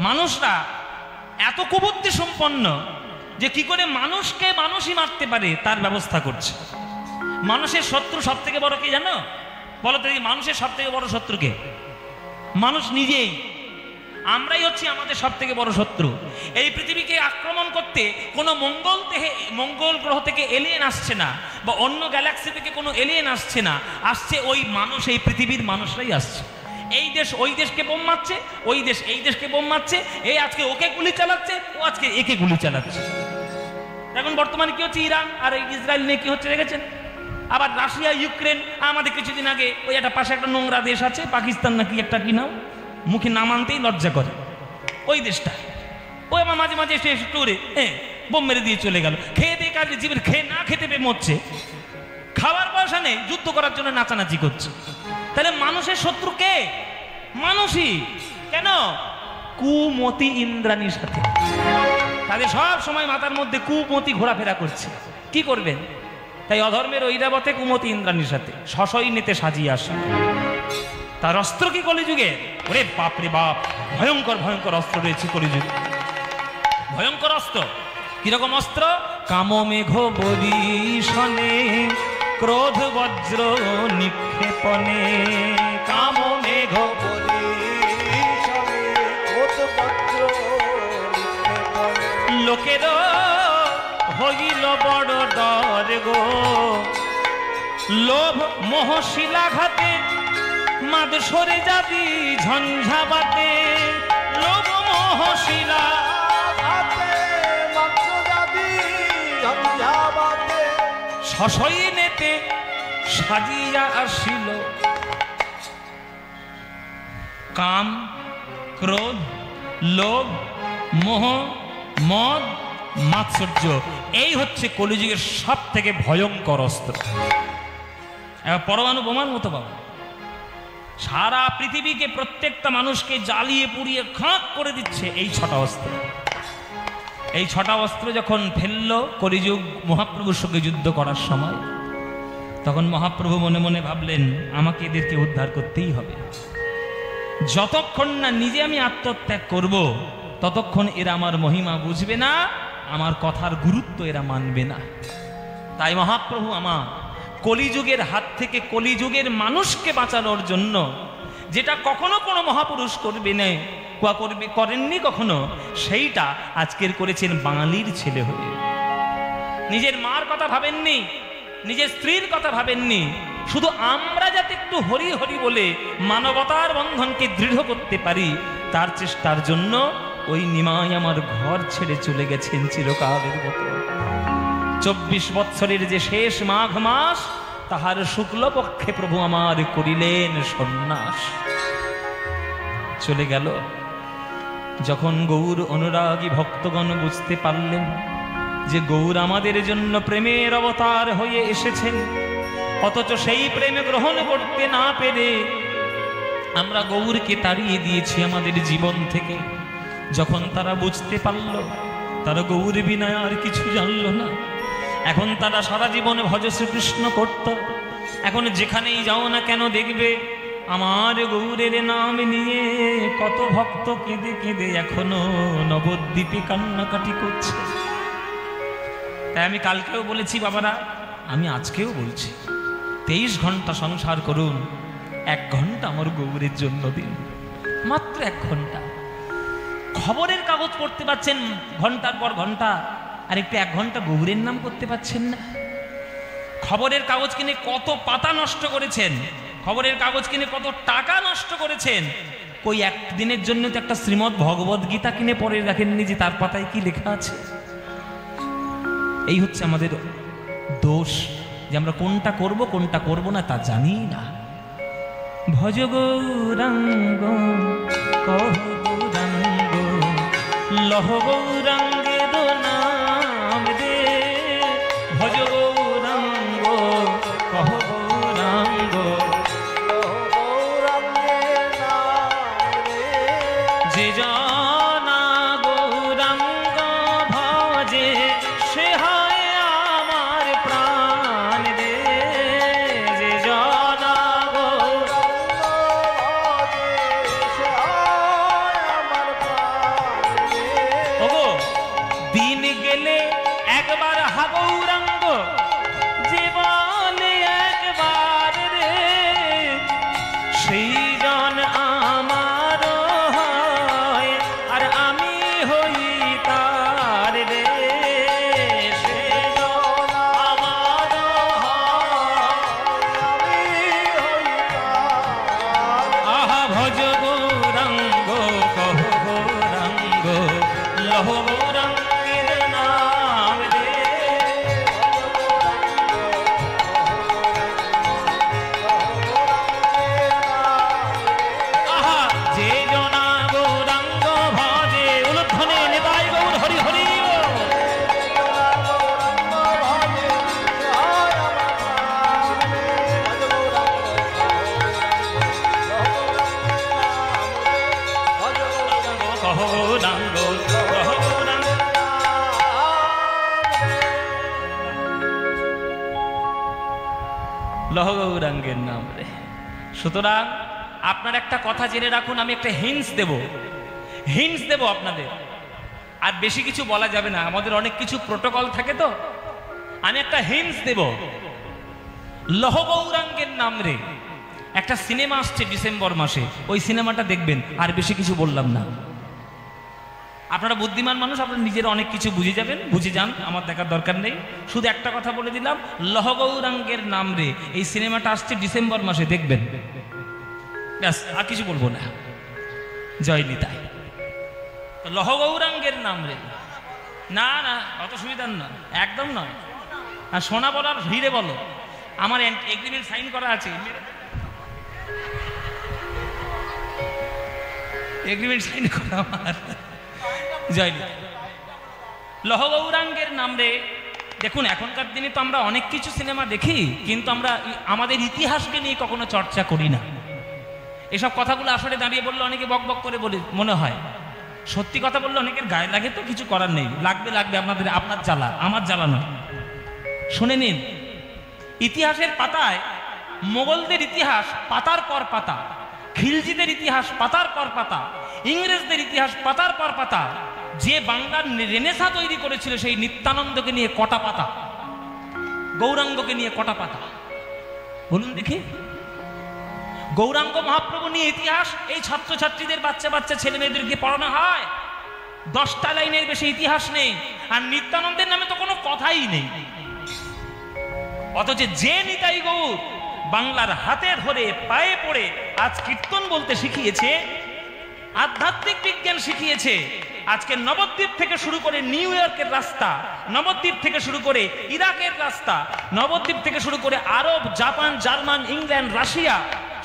মানুষরা এত কুবুদ্ধি সম্পন্ন যে কি করে মানুষকে মানুষই মারতে পারে তার ব্যবস্থা করছে। মানুষের শত্রু সব থেকে বড় কে জানো? বলো তো, মানুষের সব থেকে বড় শত্রু কে? মানুষ নিজেই। আমরাই হচ্ছে আমাদের সব থেকে বড় শত্রু। এই পৃথিবীকে আক্রমণ করতে কোনো মঙ্গল গ্রহ থেকে এলিয়েন আসছে না, বা অন্য গ্যালাক্সি থেকে কোনো এলিয়েন আসছে না, আসছে ওই মানুষ, এই পৃথিবীর মানুষরাই আসছে। এই দেশ ওই দেশকে বোম মারছে, ওই দেশ এই দেশকে বোম মারছে, এই আজকে ওকে গুলি চালাচ্ছে, ও আজকে একে গুলি চালাচ্ছে। এখন বর্তমানে কি হচ্ছে? ইরান আর ইসরায়েল নিয়ে কি হচ্ছে দেখেছেন? আবার রাশিয়া ইউক্রেন, আমাদের কিছুদিন আগে ওই একটা পাশে একটা নোংরা দেশ আছে পাকিস্তান নাকি একটা, কি নাম, মুখে নাম আনতেই লজ্জা করে ওই দেশটা। ওই আমার মাঝে মাঝে এসে টুরে বোম মেরে দিয়ে চলে গেল। খেয়ে দিয়ে কাজে জীবের খেয়ে না খেতে পেয়ে মরছে, খাবার পয়সা নেই, যুদ্ধ করার জন্য নাচানাচি করছে। তাহলে মানুষের শত্রু কে? মানুষই। কেন? কুমতি ইন্দ্রাণীর সাথে তাদের সব সময় মাথার মধ্যে কুমতি ঘোরাফেরা করছে। কি করবেন? তাই অধর্মের ঐরাবতে কুমতি ইন্দ্রাণীর সাথে শশই নিতে সাজিয়ে আসে। তার অস্ত্র কি কলিযুগে? ওরে বাপ রে বাপ, ভয়ঙ্কর ভয়ঙ্কর অস্ত্র রয়েছে কলিযুগে। ভয়ঙ্কর অস্ত্র। কিরকম অস্ত্র? কাম মেঘ বরিশনে, ক্রোধ বজ্র নিক্ষেপণে। কাম মেঘ বরিশনে, ক্রোধ বজ্র নিক্ষেপণে। লোকের হইল বড় ডর গো, লোভ মোহ শিলাঘাতে, মাদ সরে যাবি ঝঞ্ঝাবাতে। লোভ মোহ শিলাঘাতে, মাদ সরে যাবি ঝঞ্ঝাবাতে। শশই নেতে সাজিয়া আসিল। কাম, ক্রোধ, লোভ, মোহ, মদ, মাৎসর্য, এই হচ্ছে কলিযুগের সব থেকে ভয়ঙ্কর অস্ত্র। পরমাণু বোমার মতো বাবা, সারা পৃথিবীকে, প্রত্যেকটা মানুষকে জ্বালিয়ে পুড়িয়ে খাঁক করে দিচ্ছে এই ছটা অস্ত্র। এই ছটা অস্ত্র যখন ফেললো কলিযুগ মহাপ্রভুর সঙ্গে যুদ্ধ করার সময়, তখন মহাপ্রভু মনে মনে ভাবলেন, আমাকে এদেরকে উদ্ধার করতেই হবে। যতক্ষণ না নিজে আমি আত্মত্যাগ করব, ততক্ষণ এরা আমার মহিমা বুঝবে না, আমার কথার গুরুত্ব এরা মানবে না। তাই মহাপ্রভু আমার কলিযুগের হাত থেকে, কলিযুগের মানুষকে বাঁচানোর জন্য, যেটা কখনো কোনো মহাপুরুষ করেননি কখনো, সেইটা আজকের করেছেন বাঙালির ছেলে হয়ে। নিজের মার কথা ভাবেননি, নিজের স্ত্রীর কথা ভাবেননি, শুধু আমরা যাতে একটু হরি হরি বলে মানবতার বন্ধনকে দৃঢ় করতে পারি, তার চেষ্টার জন্য ওই নিমাই আমার ঘর ছেড়ে চলে গেছেন চিরকালের মতো। 24 বৎসরের যে শেষ মাঘ মাস, তাহার শুক্লপক্ষে প্রভু আমার করিলেন সন্ন্যাস। চলে গেল। যখন গৌর অনুরাগী ভক্তগণ বুঝতে পারলেন যে গৌর আমাদের জন্য প্রেমের অবতার হয়ে এসেছেন, অথচ সেই প্রেমে গ্রহণ করতে না পেরে আমরা গৌরকে তাড়িয়ে দিয়েছি আমাদের জীবন থেকে, যখন তারা বুঝতে পারল, তারা গৌর বিনা আর কিছু জানল না। এখন তারা সারা জীবনে ভজ শ্রীকৃষ্ণ করত। এখন যেখানেই যাও না কেন দেখবে আমার গৌরের নাম নিয়ে কত ভক্ত কেঁদে কেঁদে এখনো নবদ্বীপে কান্নাকাটি করছে। তাই আমি কালকেও বলেছি বাবারা, আমি আজকেও বলছি, 23 ঘন্টা সংসার করুন, 1 ঘন্টা আমার গৌরের জন্য দিন, মাত্র 1 ঘন্টা। খবরের কাগজ পড়তে পাচ্ছেন ঘন্টার পর ঘন্টা, আর একটু 1 ঘন্টা গৌরের নাম করতে পাচ্ছেন না? খবরের কাগজ কিনে কত পাতা নষ্ট করেছেন, খবরের কাগজ কিনে কত টাকা নষ্ট করেছেন। কই একদিনের জন্য তো একটা শ্রীমদ্ ভগবদ গীতা কিনে পড়ে রাখেননি যে তার পাতায় কি লেখা আছে? এই হচ্ছে আমাদের দোষ, যে আমরা কোনটা করব কোনটা করব না তা জানি না। ভজ গৌরাঙ্গ কহ গৌরাঙ্গ, লহ গৌরাঙ্গের নাম রে। ভজ গৌরাঙ্গ কহ গৌরাঙ্গ, যে জানা গৌরাঙ্গ ভজে সে হয় আমার প্রাণ রে। যে জানা গৌরাঙ্গ ভজে সে হয় আমার প্রাণ। লহ গৌরাঙ্গের নাম রে। আহা যে জনা গৌরাঙ্গ ভজে উলুধ্বনি নিতাই গৌর হরি হরি। লহ গৌরাঙ্গের নাম রে। সুতরাং আপনার একটা কথা জেনে রাখুন, আমি একটা হিন্টস দেব আপনাদের, আর বেশি কিছু বলা যাবে না, আমাদের অনেক কিছু প্রোটোকল থাকে তো। আমি একটা হিন্টস দেব, লহ গৌরাঙ্গের নাম রে একটা সিনেমা আসছে ডিসেম্বর মাসে, ওই সিনেমাটা দেখবেন, আর বেশি কিছু বললাম না। আপনারা বুদ্ধিমান মানুষ, আপনারা নিজেরা অনেক কিছু বুঝে যাবেন, বুঝে যান, আমার দেখার দরকার নেই। শুধু একটা কথা বলে দিলাম, লহ গৌরাঙ্গের নাম রে এই সিনেমাটা আসছে ডিসেম্বর মাসে, দেখবেন, ব্যাস, আর কিছু বলবো না। জয় নিতাই। লহ গৌরাঙ্গের নাম রে, না না অত সুবিধার না, একদম নয়। আর সোনা বলার ভিড়ে বলো, আমার এগ্রিমেন্ট সাইন করা আছে, এগ্রিমেন্ট সাইন করা আমার। জয় নিতাই। লহ গৌরাঙ্গের নাম রে। দেখুন এখনকার দিনে তো আমরা অনেক কিছু সিনেমা দেখি, কিন্তু আমরা আমাদের ইতিহাসকে নিয়ে কখনো চর্চা করি না। এসব কথাগুলো আসলে দাঁড়িয়ে বললে অনেকে বক বক করে বলে মনে হয়, সত্যি কথা বললে অনেকের গায়ে লাগে, তো কিছু করার নেই, লাগবে আপনার জ্বালা, আমার জ্বালা নয়। শুনে নিন, ইতিহাসের পাতায় মোগলদের ইতিহাস পাতার পর পাতা, খিলজিদের ইতিহাস পাতার পর পাতা, ইংরেজদের ইতিহাস পাতার পর পাতা। যে বাংলার রেনেসা তৈরি করেছিল সেই নিত্যানন্দকে নিয়ে কটা পাতা, গৌরাঙ্গকে নিয়ে কটা পাতা বলুন দেখি। গৌরাঙ্গ মহাপ্রভু নিয়ে ইতিহাস এই ছাত্রছাত্রীদের, বাচ্চা ছেলে মেয়েদেরকে পড়ানো হয়, 10টা লাইনের বেশি ইতিহাস নেই। আর নিত্যানন্দের নামে তো কোনো কথাই নেই। অথচ যে নিতাই গৌর বাংলার হাতে ধরে পায়ে পড়ে আজ কীর্তন বলতে শিখিয়েছে, আধ্যাত্মিক বিজ্ঞান শিখিয়েছে, আজকে নবদ্বীপ থেকে শুরু করে নিউ ইয়র্কের রাস্তা, নবদ্বীপ থেকে শুরু করে ইরাকের রাস্তা, নবদ্বীপ থেকে শুরু করে আরব, জাপান, জার্মান, ইংল্যান্ড, রাশিয়া,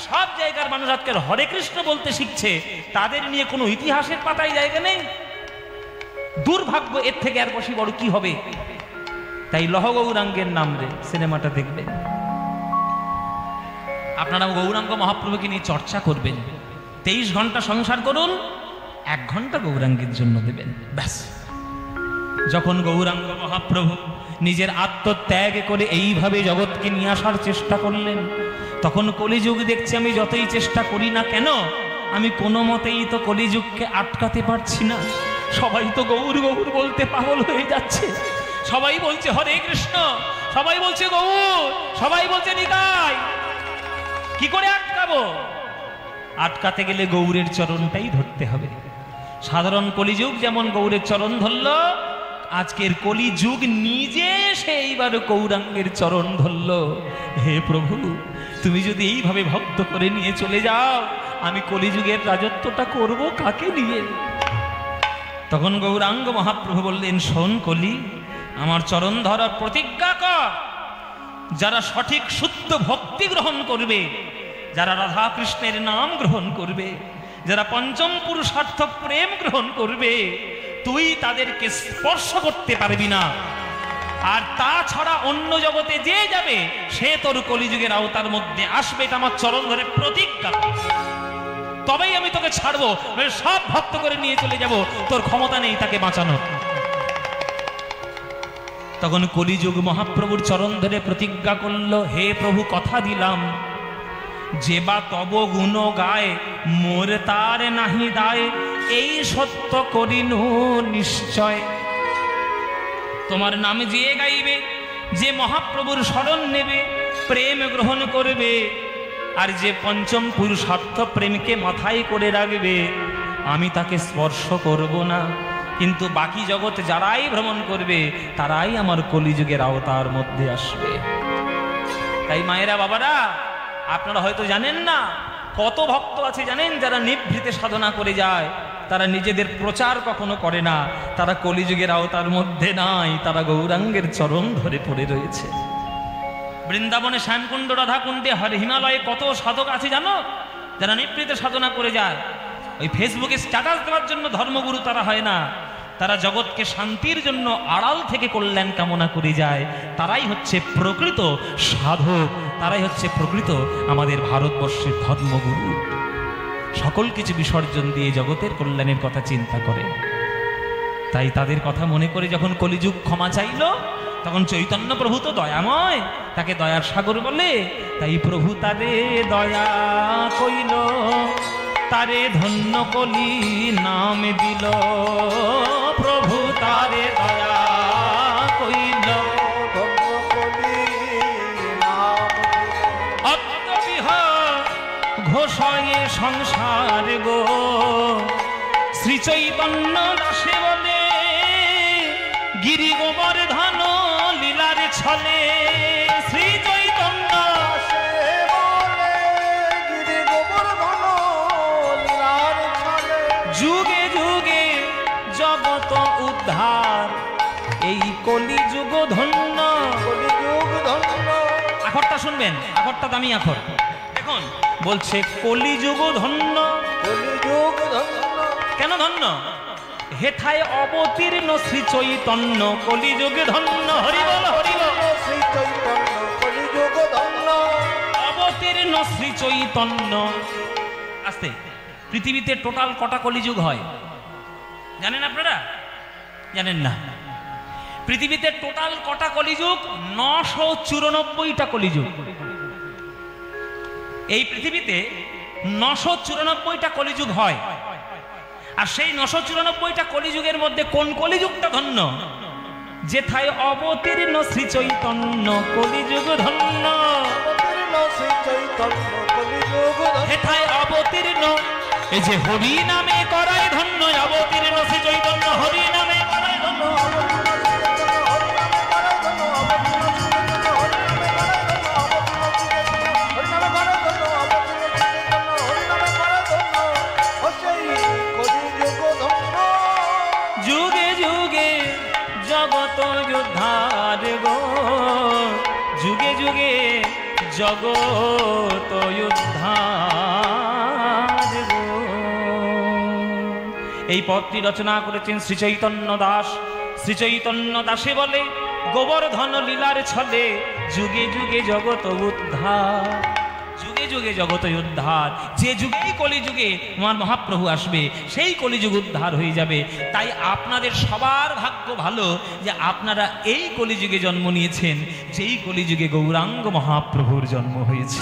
সব জায়গার মানুষ আজকের হরে কৃষ্ণ বলতে শিখছে, তাদের নিয়ে কোনো ইতিহাসের পাতায় জায়গা নেই। দুর্ভাগ্য, এর থেকে আর বেশি বড় কি হবে? তাই লহ গৌরাঙ্গের নাম রে সিনেমাটা দেখবেন, আপনারা গৌরাঙ্গ মহাপ্রভুকে নিয়ে চর্চা করবেন। 23 ঘন্টা সংসার করুন, 1 ঘন্টা গৌরাঙ্গের জন্য দেবেন, ব্যাস। যখন গৌরাঙ্গ মহাপ্রভু নিজের আত্মত্যাগ করে এইভাবে জগৎকে নিয়ে আসার চেষ্টা করলেন, তখন কলিযুগ দেখছি আমি যতই চেষ্টা করি না কেন, আমি কোনো মতেই তো কলিযুগকে আটকাতে পারছি না। সবাই তো গৌর গৌর বলতে পাগল হয়ে যাচ্ছে, সবাই বলছে হরে কৃষ্ণ, সবাই বলছে গৌর, সবাই বলছে নিতাই। কি করে আটকাবো? আটকাতে গেলে গৌরের চরণটাই ধরতে হবে। সাধারণ কলিযুগ যেমন গৌরের চরণ ধরল, আজকের কলিযুগ নিজে সেইবার গৌরাঙ্গের চরণ ধরল। হে প্রভু, তুমি যদি এইভাবে ভক্ত করে নিয়ে চলে যাও, আমি কলিযুগের রাজত্বটা করব কাকে নিয়ে? তখন গৌরাঙ্গ মহাপ্রভু বললেন, শোন কলি, আমার চরণ ধরার প্রতিজ্ঞা কর। যারা সঠিক শুদ্ধ ভক্তি গ্রহণ করবে, যারা রাধা কৃষ্ণের নাম গ্রহণ করবে, যারা পঞ্চম পুরুষার্থ প্রেম গ্রহণ করবে, তুই তাদেরকে স্পর্শ করতে পারবি না। আর তাছাড়া অন্য জগতে যে যাবে, সে তোর কলিযুগের আওতার মধ্যে আসবে। এটা আমার চরণ ধরে প্রতিজ্ঞা, তবেই আমি তোকে ছাড়বো। সব ভক্ত করে নিয়ে চলে যাব, তোর ক্ষমতা নেই তাকে বাঁচানোর। তখন কলিযুগ মহাপ্রভুর চরণ ধরে প্রতিজ্ঞা করল, হে প্রভু, কথা দিলাম, যে বা তব গুণ গায়, মোর তার নাহি দায়, এই সত্য করিনু নিশ্চয়। তোমার নাম যে গাইবে, যে মহাপ্রভুর শরণ নেবে, প্রেম গ্রহণ করবে, আর যে পঞ্চম পুরুষার্থ প্রেমকে মাথায় করে রাখবে, আমি তাকে স্পর্শ করব না। কিন্তু বাকি জগৎ যারাই ভ্রমণ করবে, তারাই আমার কলিযুগের আওতার মধ্যে আসবে। তাই মায়েরা, বাবারা, আপনারা হয়তো জানেন না, কত ভক্ত আছে জানেন যারা নিভৃতে সাধনা করে যায়, তারা নিজেদের প্রচার কখনো করে না, তারা কলিযুগের আওতার মধ্যে নাই, তারা গৌরাঙ্গের চরণ ধরে পড়ে রয়েছে। বৃন্দাবনে শ্যামকুণ্ড, রাধাকুণ্ডে, হিমালয়ে কত সাধক আছে জানো, যারা নিবৃত্তে সাধনা করে যায়। ওই ফেসবুকে স্ট্যাটাস দেওয়ার জন্য ধর্মগুরু তারা হয় না, তারা জগৎকে শান্তির জন্য আড়াল থেকে কল্যাণ কামনা করে যায়। তারাই হচ্ছে প্রকৃত সাধক, তারাই হচ্ছে প্রকৃত আমাদের ভারতবর্ষের ধর্মগুরু। সকল কিছু বিসর্জন দিয়ে জগতের কল্যাণের কথা চিন্তা করে। তাই তাদের কথা মনে করে যখন কলিযুগ ক্ষমা চাইল, তখন চৈতন্য প্রভু তো দয়াময়, তাকে দয়ার সাগর বলে। তাই প্রভু তারে দয়া কইল, তারে ধন্য কলি নাম দিল। প্রভু তারে দয়া কইল, অত্যবিহ ঘোষয়ে সংসার গো। শ্রী চৈতন্য দাসে বলে, গিরি গোবর্ধন লীলার ছলে। শ্রী চৈতন্য দাসে বলে, গিরি গোবর্ধন লীলার ছলে। যুগে যুগে জগত উদ্ধার, এই কলিযুগ ধন্য, কলিযুগ ধন্য। আখরটা শুনবেন, আখরটা দামি আখর। দেখুন বলছে কলিযুগ ধন্য, কলিযুগ ধন্য। কেন ধন্য? হেথায় অবতীর্ণ শ্রী চৈতন্য, কলিযুগ ধন্য। হরি বল, হরি বল। শ্রী চৈতন্য কলিযুগ ধন্য, অবতীর্ণ শ্রী চৈতন্য। আস্তে, পৃথিবীতে টোটাল কটা কলিযুগ হয় জানেন আপনারা? জানেন না? পৃথিবীতে টোটাল কটা কলিযুগ? 994টা কলিযুগ। এই পৃথিবীতে 994টা কলিযুগ হয়। আর সেই 994টা কলিযুগের মধ্যে কোন কলিযুগটা ধন্য? যেথায় অবতীর্ণ শ্রী চৈতন্য, কলিযুগ ধন্য। হেথায় অবতীর্ণ, এই যে হরি নামে করাই ধন্য। অবতীর্ণ শ্রী চৈতন্য, হরি নামে করাই ধন্য। যুগে যুগে জগত উদ্ধার গো, যুগে যুগে জগত উদ্ধার গো। এই পদটি রচনা করেছেন শ্রী চৈতন্য দাস। শ্রী চৈতন্য দাসে বলে, গোবর্ধন লীলার ছলে, যুগে যুগে জগত উদ্ধার। যুগে যুগে জগত উদ্ধার। যে যুগেই কলিযুগে আমার মহাপ্রভু আসবে, সেই কলিযুগ উদ্ধার হয়ে যাবে। তাই আপনাদের সবার ভাগ্য ভালো যে আপনারা এই কলিযুগে জন্ম নিয়েছেন, যেই কলিযুগে গৌরাঙ্গ মহাপ্রভুর জন্ম হয়েছে।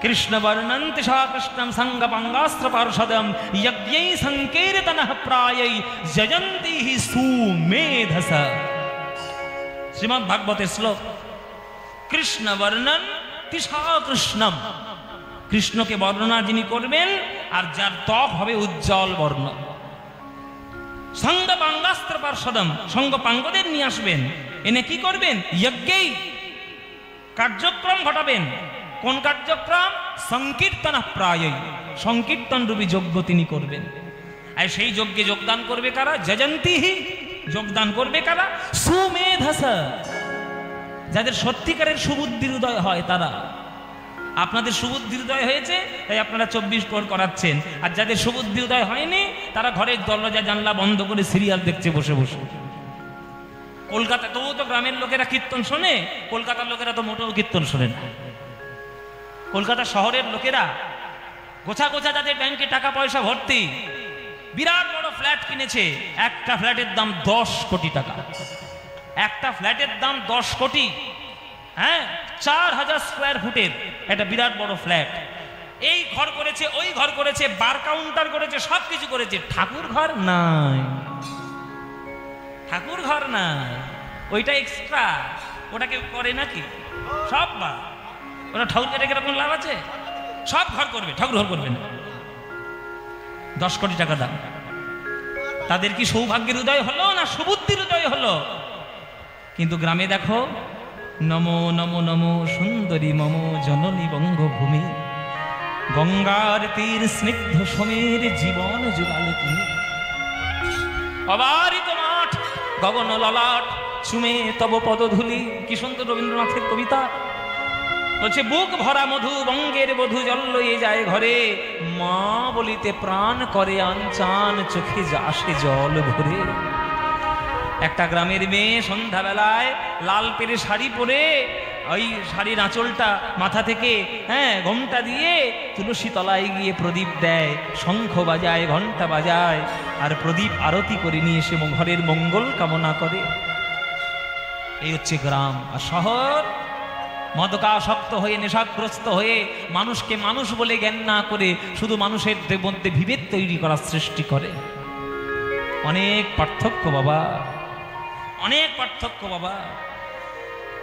কৃষ্ণ বর্ণন্তি কৃষ্ণম সঙ্গ পাঙ্গাস্ত্র পার্ষদম, যজ্ঞৈ সংকীর্তনঃ প্রায়ৈ যজন্তি হি সুমেধস। শ্রীমদ্ ভাগবতের শ্লোক। কৃষ্ণ বর্ণন কৃষ্ণম, কৃষ্ণকে বর্ণনা যিনি করবেন আর যার ত্বক হবে উজ্জ্বল বর্ণ। সঙ্গ পাঙ্গাস্ত্র পার্ষদম, সঙ্গ পাঙ্গদের নিয়ে আসবেন, এনে কি করবেন? যজ্ঞেই, কার্যক্রম ঘটাবেন। কোন কার্যক্রম? সংকীর্তন প্রায়ই, সংকীর্তন রূপী যজ্ঞ তিনি করবেন। আর সেই যজ্ঞে যোগদান করবে কারা? যজন্তিহি, যোগদান করবে কারা? সুমেধস, যাদের সত্যিকারের সুবুদ্ধির উদয় হয় তারা। আপনাদের সুবুদ্ধির উদয় হয়েছে তাই আপনারা 24 প্রহর করাচ্ছেন, আর যাদের সুবুদ্ধি উদয় হয়নি তারা ঘরের দরজা জানলা বন্ধ করে সিরিয়াল দেখছে বসে বসে। কলকাতা তবু তো গ্রামের লোকেরা কীর্তন শোনে, কলকাতার লোকেরা তো মোটেও কীর্তন শোনে না। কলকাতা শহরের লোকেরা গোছা গোছা যাদের ব্যাংকে টাকা পয়সা ভর্তি, বিরাট বড় ফ্ল্যাট কিনেছে। একটা ফ্ল্যাটের দাম 10 কোটি টাকা। একটা ফ্ল্যাটের দাম 10 কোটি। হ্যাঁ, 4000 স্কোয়ার ফুটের একটা বিরাট বড় ফ্ল্যাট। এই ঘর করেছে, ওই ঘর করেছে, বার কাউন্টার করেছে, সবকিছু করেছে। ঠাকুর ঘর নাই, ঠাকুর ঘর নাই, ওইটা এক্সট্রা। ওটা কেউ করে নাকি? সব বা ওটা ঠাকুর কেটে কিরকম লাভ আছে? সব ঘর করবে, ঠাকুর ঘর করবে না। 10 কোটি টাকা দাম। তাদের কি সৌভাগ্যের উদয় হলো না সুবুদ্ধির উদয় হলো? কিন্তু গ্রামে দেখো, নমো নমো নমো সুন্দরী মম জননী বঙ্গভূমি, গঙ্গার তীর স্নিগ্ধ সমীর জীবন জুড়ালে তুমি, অবারিত মাঠ গগন ললাট চুমে তব পদধূলি। কি সুন্দর রবীন্দ্রনাথের কবিতা। বলছে বুক ভরা মধু বঙ্গের বধূ জল লয়ে যায় ঘরে, মা বলিতে প্রাণ করে আনচান চোখে আসে জল ভরে। একটা গ্রামের মেয়ে সন্ধ্যাবেলায় লাল পেরে শাড়ি পরে, ওই শাড়ির আঁচলটা মাথা থেকে ঘোমটা দিয়ে তুলসী তলায় গিয়ে প্রদীপ দেয়, শঙ্খ বাজায়, ঘণ্টা বাজায়, আর প্রদীপ আরতি করে নিয়ে এসে ঘরের মঙ্গল কামনা করে। এই হচ্ছে গ্রাম। আর শহর মদকাসক্ত হয়ে, নেশাগ্রস্ত হয়ে, মানুষকে মানুষ বলে জ্ঞান না করে শুধু মানুষের মধ্যে বিভেদ তৈরি করার সৃষ্টি করে। অনেক পার্থক্য বাবা, অনেক পার্থক্য বাবা।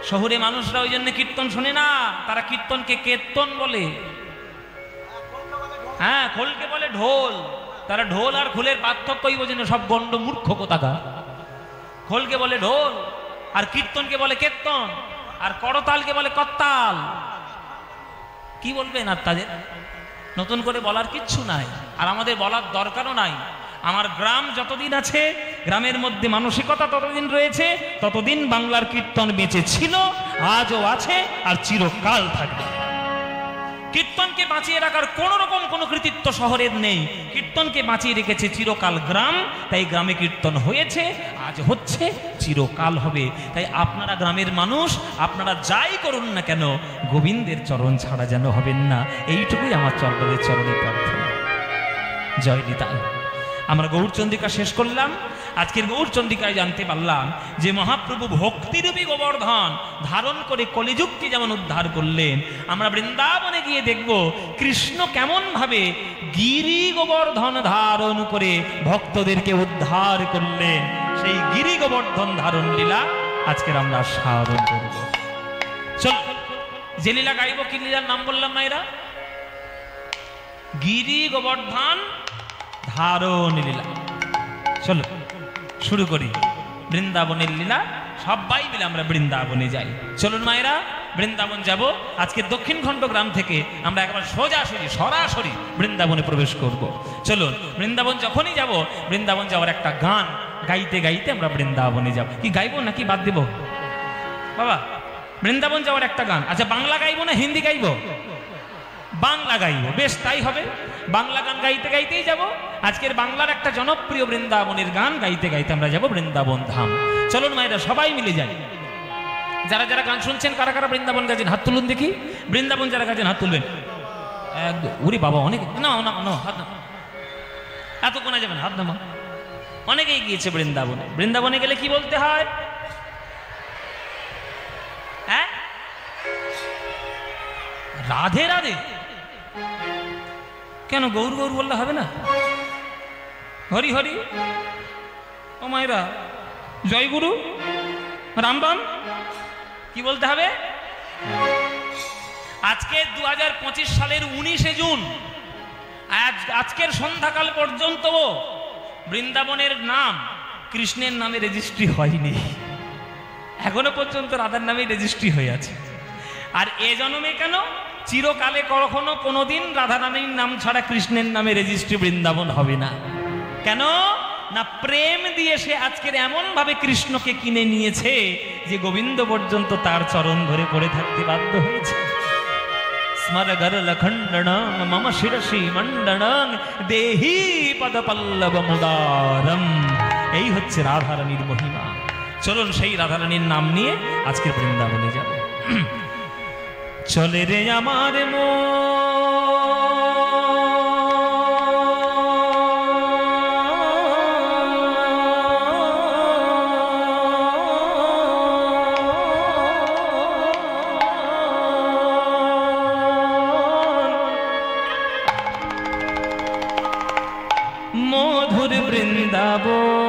শহরে মানুষরা ওই জন্য কীর্তন শোনে না, তারা কীর্তনকে কীর্তন বলে, খোলকে বলে ঢোল। তারা ঢোল আর খোলের পার্থক্যই বোঝে না, সব গণ্ড মূর্খ কোথাকা। খোলকে বলে ঢোল আর কীর্তনকে বলে কীর্তন, আর করতালকে বলে করতাল। কি বলবেন আর তাদের? নতুন করে বলার কিচ্ছু নাই, আর আমাদের বলার দরকারও নাই। আমার গ্রাম যতদিন আছে, গ্রামের মধ্যে মানসিকতা ততদিন রয়েছে, ততদিন বাংলার কীর্তন বেঁচে ছিল, আজও আছে, আর চিরকাল থাকবে। কীর্তনকে বাঁচিয়ে রাখার কোন রকম কোনো কৃতিত্ব শহরের নেই। কীর্তনকে বাঁচিয়ে রেখেছে চিরকাল গ্রাম, তাই গ্রামে কীর্তন হয়েছে, আজ হচ্ছে, চিরকাল হবে। তাই আপনারা গ্রামের মানুষ, আপনারা যাই করুন না কেন, গোবিন্দের চরণ ছাড়া যেন হবেন না, এইটুকুই আমার চরণের চরণে প্রার্থনা। জয় নিতাই। আমরা গৌরচন্দ্রিকা শেষ করলাম। আজকের গৌরচন্দ্রিকায় জানতে পারলাম যে মহাপ্রভু ভক্তিরূপী গোবর্ধন ধারণ করে কলিযুগকে যেমন উদ্ধার করলেন, আমরা বৃন্দাবনে গিয়ে দেখব কৃষ্ণ কেমন ভাবে গিরি গোবর্ধন ধারণ করে ভক্তদেরকে উদ্ধার করলেন। সেই গিরি গোবর্ধন ধারণ লীলা আজকের আমরা সাধন করব। চল, যে লীলা গাইব, কি লীলার নাম বললাম মায়েরা? গিরি গোবর্ধন ধারণ লীলা। চলো শুরু করি বৃন্দাবনের লীলা। সবাই মিলে আমরা বৃন্দাবনে যাই। চলুন মায়েরা, বৃন্দাবন যাব। আজকে দক্ষিণখণ্ড গ্রাম থেকে আমরা একবার সরাসরি বৃন্দাবনে প্রবেশ করব। চলুন, বৃন্দাবন যখনই যাব, বৃন্দাবন যাওয়ার একটা গান গাইতে গাইতে আমরা বৃন্দাবনে যাব। কি গাইবো নাকি বাদ দেব বাবা? বৃন্দাবন যাওয়ার একটা গান। আচ্ছা, বাংলা গাইবো না হিন্দি গাইবো? বাংলা গাইব। বেশ, তাই হবে। বাংলা গান গাইতে গাইতেই যাব। আজকের বাংলার একটা জনপ্রিয় বৃন্দাবনের গান গাইতে গাইতে আমরা যাব বৃন্দাবন ধাম। চলুন মায়েরা, সবাই মিলে যাই। যারা যারা গান শুনছেন, কারা কারা বৃন্দাবন গাছেন হাত তুলুন দেখি। বৃন্দাবন যারা গাছেন হাত তুলবেন। উরি বাবা, অনেক না, হাত না, এত কোনা যাবেন, হাত নামা। অনেকেই গিয়েছে বৃন্দাবনে। বৃন্দাবনে গেলে কি বলতে হয়? হ্যাঁ, রাধে রাধে। কেন গৌর গৌর বললে হবে না? হরি হরি। ও মায়েরা, জয় গুরু, রাম রাম। কি বলতে হবে? আজকে 2025 সালের 19শে জুন, আজকের সন্ধ্যাকাল পর্যন্ত বৃন্দাবনের নাম কৃষ্ণের নামে রেজিস্ট্রি হয়নি। এখনো পর্যন্ত রাধার নামে রেজিস্ট্রি হয়ে আছে। আর এ জন্মে কেন, চিরকালে কখনো কোনোদিন রাধারানীর নাম ছাড়া কৃষ্ণের নামে রেজিস্ট্রি বৃন্দাবন হবে না। কেন না, প্রেম দিয়ে সে আজকের এমন ভাবে কৃষ্ণকে কিনে নিয়েছে যে গোবিন্দ পর্যন্ত তার চরণ ধরে পড়ে থাকতে বাধ্য হয়েছে। স্মরগর লখণ্ডনং মম শিরসি মণ্ডনং দেহি পদ পল্লব মুদারম। এই হচ্ছে রাধারানীর মহিমা। চলুন সেই রাধারানীর নাম নিয়ে আজকে বৃন্দাবনে যাব। চলে রে আমার মধুর বৃন্দাবন।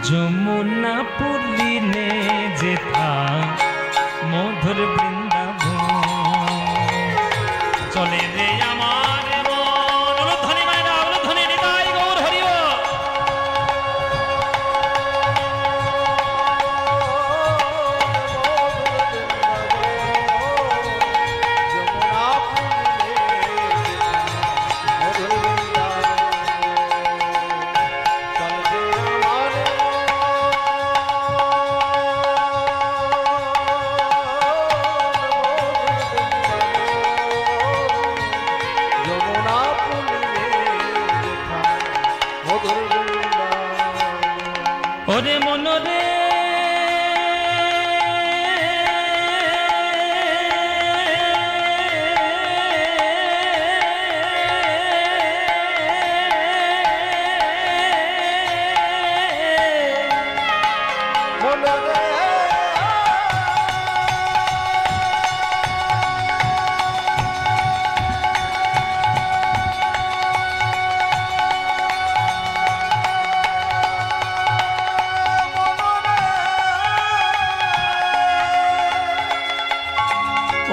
যমুনা পুলিনে যেথা মধুর বৃন্দাবন। চলে রে আমার মন ওরে মনরে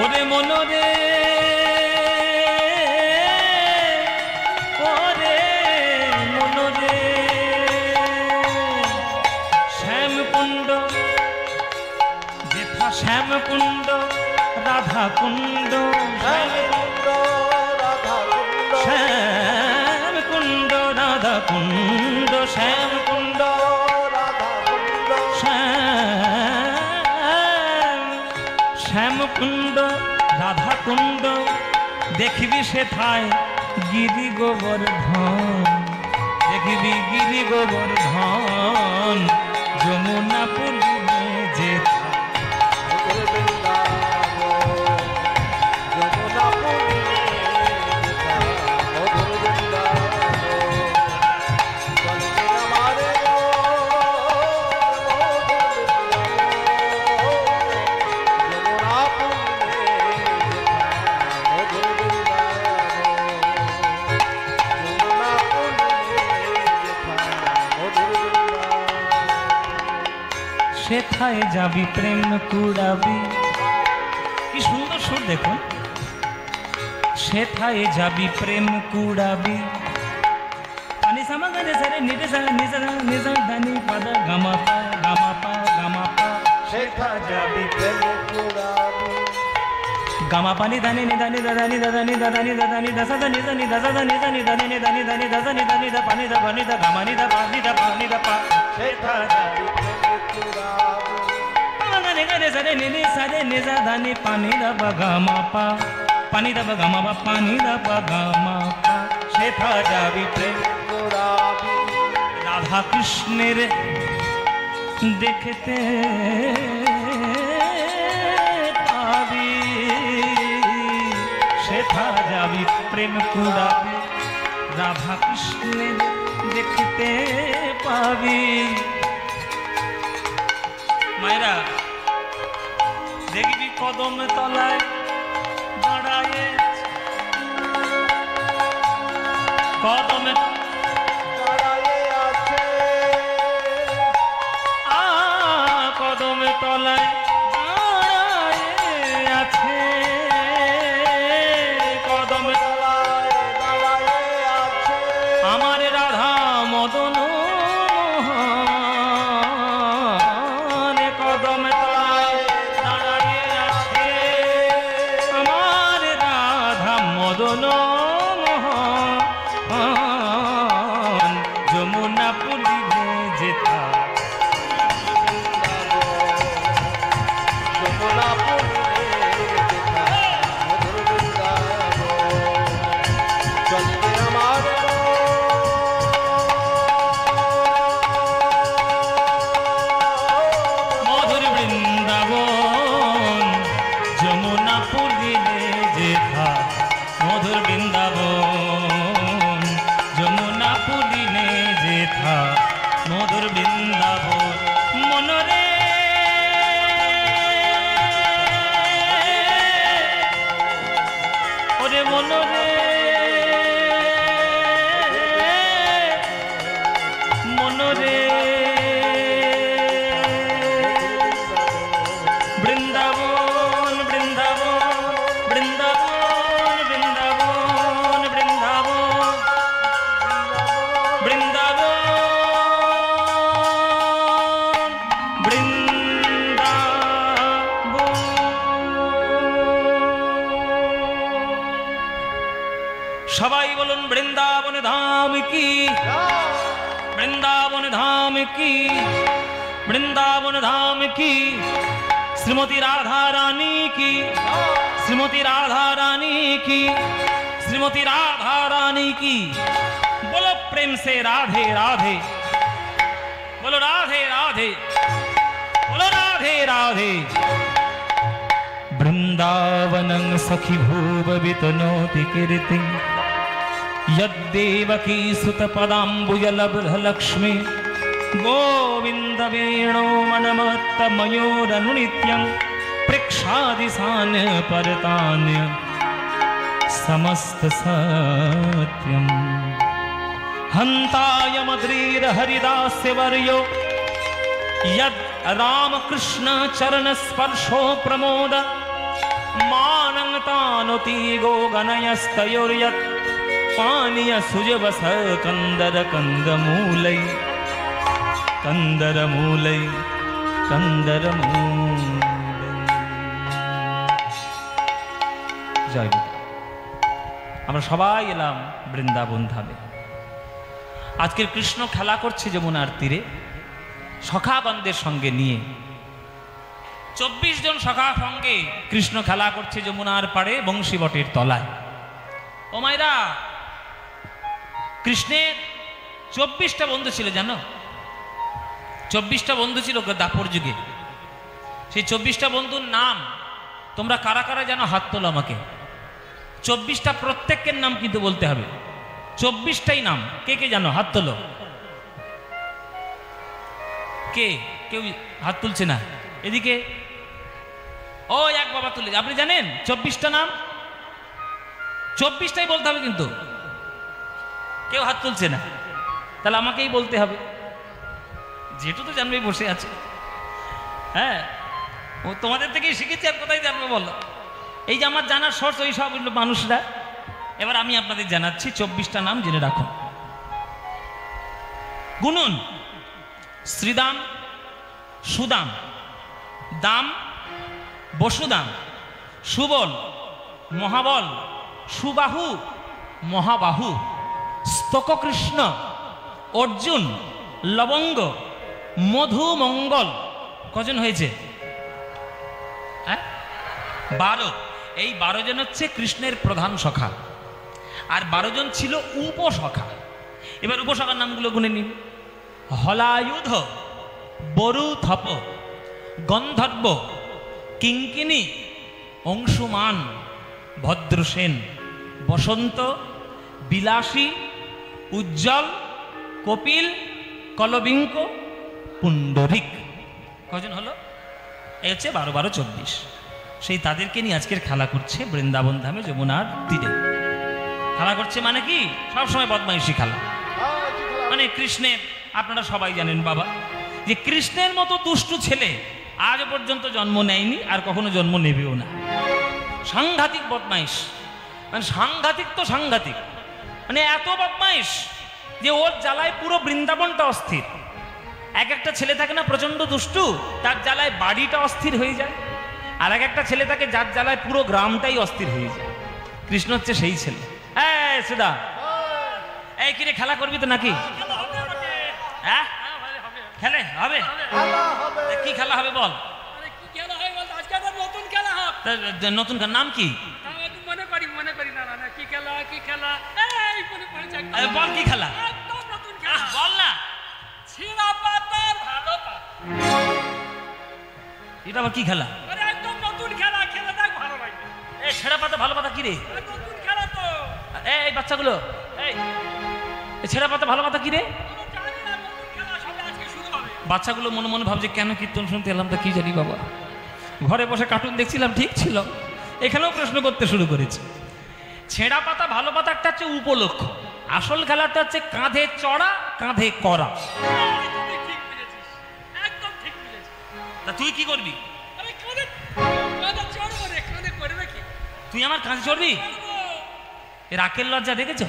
ওরে মনরে ওরে মনরে শ্যামকুণ্ড যেথা শ্যামকুণ্ড রাধাকুণ্ড শ্যামকুণ্ড রাধাকুণ্ড শ্যামকুণ্ড শ্যামকুণ্ড রাধাকুণ্ড দেখবি সেথায় গিরি গোবর্ধন দেখবি গিরি গোবর্ধন যমুনা পুলিনে যেথা সেথায় যাবি প্রেম কুড়াবি কি সুন্দর সুর দেখুন সেথায় যাবি প্রেম কুড়াবি পানি সামাগারে সারে নিজা নিজা নিজা ধানি পাদা গামা পা গামা পা গামা পা সেথা যাবি প্রেম কুড়াবি গামা পানি ধানি নিদানি দাদানি দাদানি দাদানি দাদানি দশা ধানি ধানি দশা ধানি ধানি ধানি নিদানি ধানি দশা নিদানি দা পানি দা পানি দা গামানি দা পানি দা পানি দা পা সেথা যাবি প্রেম কুড়াবি গানে গানে সারে নিনি সারে নিজা ধানি পানি দা গামা পা পানি দা গামা পা পানি দা গামা পা সেথা যাবি প্রেম কুড়াবি রাধা কৃষ্ণের দেখতে পাবি সেথা যাবি প্রেম কুড়াবি রাধা কৃষ্ণের দেখতে পাবি মায়েরা দেখবি কদম তলায় দাঁড়ায় কদমে দাঁড়ায়ে আছে কদমে তলায় দাঁড়ায় আছে কদমে দাঁড়ায়ে আছে আমার রাধা মদন কদমে তলায় দাঁড়ায় আছে আমার রাধা মদন যমুনা পুলিনে যেথা যমুনা পুলিনে যেথা মধুর বৃন্দাবন চলবে আমার মধুর বৃন্দাবন যমুনা পুলিনে যেথা মধুর বৃন্দাবন যমুনা পুলিনে যেথা মধুর বৃন্দাবন মনরে ওরে মনরে মনরে বৃন্দাবন বৃন্দাবন বৃন্দাবন বৃন্দাবন বৃন্দাবন বৃন্দাবন বৃন্দাবন সবাই বলুন বৃন্দাবন ধাম কি বৃন্দাবন ধাম কি বৃন্দাবন ধাম কি श्रीमती राधा रानी की श्रीमती राधा रानी की श्रीमती राधा रानी की बोलो प्रेम से राधे राधे बोलो राधे राधे। রাধে, বলো রাধে রাধে। বৃন্দাবনং সখী ভুব বিতনোতি কীর্তিং यद्देवकी सुतपदाम्बुजलब्धलक्ष्मी गोविन्द वेणो मनमत्तमयोरनुनित्यं पृक्षादिशान परतान्य समस्त सत्यम् हन्ताय मद्रीर हरिदास्य वर्यो यद् रामकृष्ण चरण स्पर्शो प्रमोद मानंतानुति गो गणयस्तयोर्यत् पानीय सुजवस कंदर कंदमूलै कंदरमूलै कंदरमूलै। জয় গুরু। আমরা সবাই এলাম বৃন্দাবন ধামে। আজকের কৃষ্ণ খেলা করছে যমুনার তীরে সখাগণদের সঙ্গে নিয়ে। 24 জন সখা সঙ্গে কৃষ্ণ খেলা করছে যমুনার পাড়ে বংশীবটের তলায়। ও মায়েরা, কৃষ্ণের 24টা বন্ধু ছিল জানো? 24টা বন্ধু ছিল দাপর যুগে। সেই 24টা বন্ধুর নাম তোমরা কারা কারা জানো? হাত তোলো আমাকে। 24টা প্রত্যেকের নাম কিন্তু বলতে হবে। 24টাই নাম কে কে জানো? হাত তোলো। কে? কেউ হাত তুলছে না। এদিকে ও এক বাবা তুলে। আপনি জানেন 24টা নাম? 24টাই বলতে হবে কিন্তু। কেউ হাত তুলছে না, তাহলে আমাকেই বলতে হবে। যেটু তো জানবে বসে আছে। হ্যাঁ, ও তোমাদের থেকেই শিখেছি, আর কোথায় জানবে বলো? এই যে আমার জানার সোর্স ওই সব মানুষরা। এবার আমি আপনাদের জানাচ্ছি 24টা নাম জেনে রাখুন। গুনুন, শ্রীদাম, সুদাম, দাম, বসুদাম, সুবল, মহাবল, সুবাহু, মহাবাহু, স্তককৃষ্ণ, অর্জুন, লবঙ্গ, মধু, মঙ্গল। কজন হয়েছে? 12। এই 12 জন হচ্ছে কৃষ্ণের প্রধান সখা, আর 12 জন ছিল উপসখা। এবার উপসখার নামগুলো গুনে নিন। হলায়ুধ, বরুথপ, গন্ধর্ব, কিঙ্কিনী, অংশুমান, ভদ্রসেন, বসন্ত, বিলাসী, উজ্জ্বল, কপিল, কলবিঙ্ক, পুণ্ডরিক। কজন হলো? এই হচ্ছে 12 12 24। সেই তাদেরকে নিয়ে আজকের খেলা করছে বৃন্দাবন ধামে যমুনার তীরে। খেলা করছে মানে কি? সবসময় বদমাইশি খেলা। মানে কৃষ্ণের, আপনারা সবাই জানেন বাবা, যে কৃষ্ণের মতো দুষ্টু ছেলে আজ পর্যন্ত জন্ম নেয়নি, আর কখনো জন্ম নেবেও না। সাংঘাতিক বদমাইশ, মানে সাংঘাতিক তো সাংঘাতিক, মানে এত বদমাইশ যে ওর জ্বালায় পুরো বৃন্দাবনটা অস্থির। এক একটা ছেলে থাকে না প্রচন্ড দুষ্টু, তার জ্বালায় বাড়িটা অস্থির হয়ে যায়। আর এক একটা ছেলে থাকে যার জ্বালায় পুরো গ্রামটাই অস্থির হয়ে যায়। কৃষ্ণ হচ্ছে সেই ছেলে। এই সুদা, এই কিরে খেলা করবি তো নাকি? হ্যাঁ, খেলে হবে। কি খেলা হবে বল? নতুন নাম কি? বল কি খেলা? বল না। এটা আবার কি খেলা? ছেঁড়া পাতা ভালো পাতা কি রে? এই বাচ্চাগুলো, এই ছেঁড়া পাতা ভালো পাতা কি রে? বাচ্চাগুলো মনে মনে ভাবছে কেন কীর্তন শুনতে এলাম তা কি জানি বাবা। ঘরে বসে কার্টুন দেখছিলাম, ঠিক ছিল, এখানেও প্রশ্ন করতে শুরু করেছে। ছেঁড়া পাতা ভালো পাতা একটা হচ্ছে উপলক্ষ, আসল খেলাটা হচ্ছে কাঁধে চড়া কাঁধে করা। তা তুই কি করবি? তুই আমার কাঁধে চড়বি? এর আকের লজ্জা দেখেছ?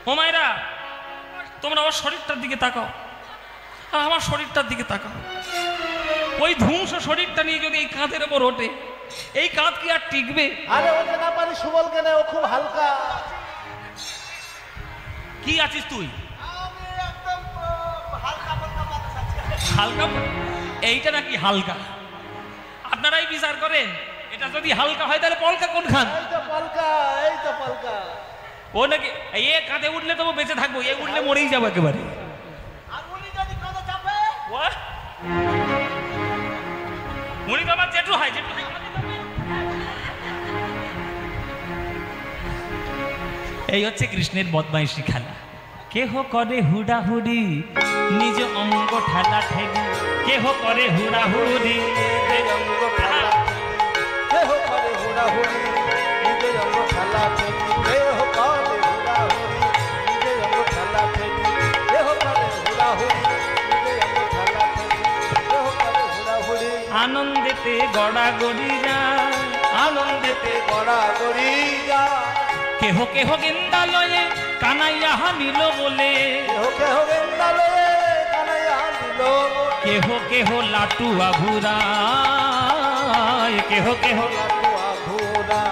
ও মায়েরা, তোমরা আমার শরীরটার দিকে তাকাও, আর আমার শরীরটার দিকে তাকাও। ওই ধ্বংস শরীরটা নিয়ে যদি এই কাঁধের ওপর ওঠে, এই কাঁধ কি আর টিকবে? আরে ওকে না পারি, সুবল কেন, ও খুব হালকা। কি আছিস তুই? আমি একদম হালকা হালকা মানুষ আছি। হালকা? এইটা নাকি হালকা? আপনারাই বিচার করেন। এটা যদি হালকা হয় তাহলে পলকা কোন খান? এই তো পলকা, এই তো পলকা। ও নাকি এ কাঁধে উঠলে তবু বেঁচে থাকবো, এ উঠলে মরেই যাবো একেবারে। আর উনি যদি কাঁধে চাপে, হরি বাবার জেঠু হয়, জেঠু হয়। এই হচ্ছে কৃষ্ণের বদমাইশি খেলা। কেহ করে হুড়াহুড়ি নিজ অঙ্গ ঠেলা ঠেলি, কেহ করে হুড়াহুড়ি নিজ অঙ্গ ঠেলা, কেহ করে হুড়াহুড়ি নিজে অঙ্গ ঠেলা ঠেলি, কেহ করে হুড়াহুড়ি নিজে অঙ্গ ঠেলা ঠেলি, কেহ করে হুড়াহুড়ি নিজে অঙ্গ ঠেলা ঠেলি, কেহ করে হুড়াহুড়ি। আনন্দেতে গড়াগড়ি যায়, আনন্দেতে গড়াগড়ি যায়, কেহ কেহ গেন্দালয়ে কানাইয়া নিল বলে, কেহ কেহ গেন্দালয়ে কানাইয়া নিল বলে, কেহ কেহ লাটুয়া ঘুরায়, কেহ কেহ লাটুয়া ঘোড়া,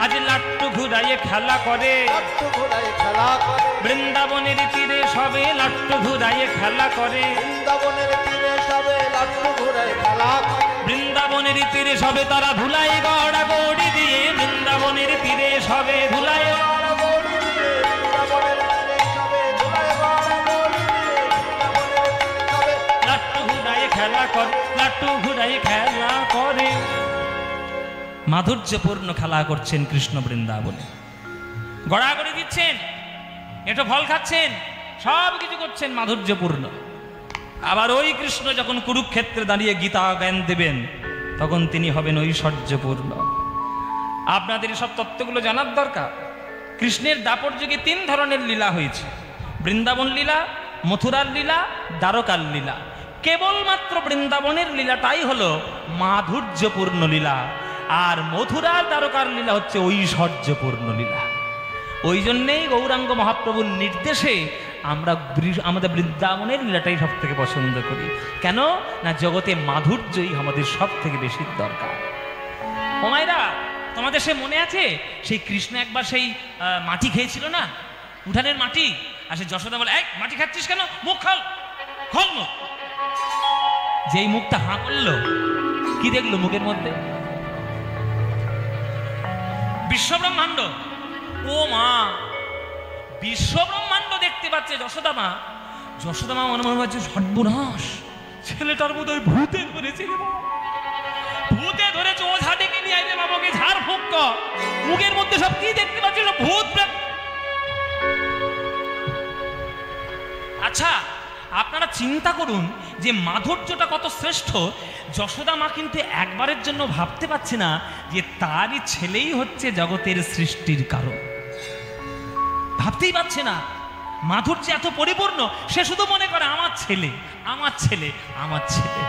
আজ লাট্টু ঘুরাইয়ে খেলা করে, লাট্টু ঘোড়ায় খেলা করে, বৃন্দাবনের তীরে সবে লাট্টু ঘুরাইয়ে খেলা করে, বৃন্দাবনের তীরে সবে লাট্টু ঘোড়ায় খেলা করে, বৃন্দাবনের তীরে সবে তারা ধুলাই গড়াগড়ি দিয়ে, বৃন্দাবনের তীরে সবে ধুলাই গড়াগড়ি দিয়ে, বৃন্দাবনের তীরে সবে ধুলায় গড়াগড়ি দিয়ে, বৃন্দাবনের তীরে সবে লাট্টু ঘুরাইয়ে খেলা করে, লাট্টু ঘুরাইয়ে খেলা করে। মাধুর্যপূর্ণ খেলা করছেন কৃষ্ণ বৃন্দাবনে, গড়াগড়ি দিচ্ছেন, এটা ফল খাচ্ছেন, সব কিছু করছেন মাধুর্যপূর্ণ। আবার ওই কৃষ্ণ যখন কুরুক্ষেত্রে দাঁড়িয়ে গীতা জ্ঞান দেবেন, তখন তিনি হবেন ঐশ্বর্যপূর্ণ। আপনাদের সব তত্ত্বগুলো জানার দরকার। কৃষ্ণের দাপর যুগে 3 ধরনের লীলা হয়েছে, বৃন্দাবন লীলা, মথুরার লীলা, দ্বারকার লীলা। কেবলমাত্র বৃন্দাবনের লীলাটাই হলো মাধুর্যপূর্ণ লীলা, আর মথুরার দ্বারকার লীলা হচ্ছে ঐশ্বর্যপূর্ণ লীলা। ওই জন্যেই গৌরাঙ্গ মহাপ্রভুর নির্দেশে আমরা আমাদের বৃন্দাবনের লীলাটাই সব থেকে পছন্দ করি। কেন না, জগতে মাধুর্যই আমাদের সব থেকে বেশি দরকার। ও মায়েরা, তোমাদের সে মনে আছে সেই কৃষ্ণ একবার সেই মাটি খেয়েছিল না, উঠানের মাটি, আর সে যশোদা বলে, এই মাটি খাচ্ছিস কেন, মুখ খোল, খোল মুখ। যেই মুখটা হাঁ করলো, কি দেখলো মুখের মধ্যে? বিশ্বব্রহ্মাণ্ড। ও মা, বিশ্বব্রহ্মাণ্ড দেখতে পাচ্ছে যশোদা মা। যশোদা মা মনে মনে ভাবছে, সর্বনাশ, ছেলেটার মতো ভূতে ধরেছে রে বাবা, ভূতে ধরেছে, ওঝা ডেকে নিয়ে আইলে বাবাকে ঝাড় ফুঁক কর। মুখের মধ্যে সব কি দেখতে পাচ্ছিল, ভূত। আচ্ছা, আপনারা চিন্তা করুন যে মাধুর্যটা কত শ্রেষ্ঠ। যশোদা মা কিন্তু একবারের জন্য ভাবতে পারছে না যে তারই ছেলেই হচ্ছে জগতের সৃষ্টির কারণ। ভাবতেই পারছে না, মাধুর্য এত পরিপূর্ণ। সে শুধু মনে করে আমার ছেলে, আমার ছেলে, আমার ছেলে।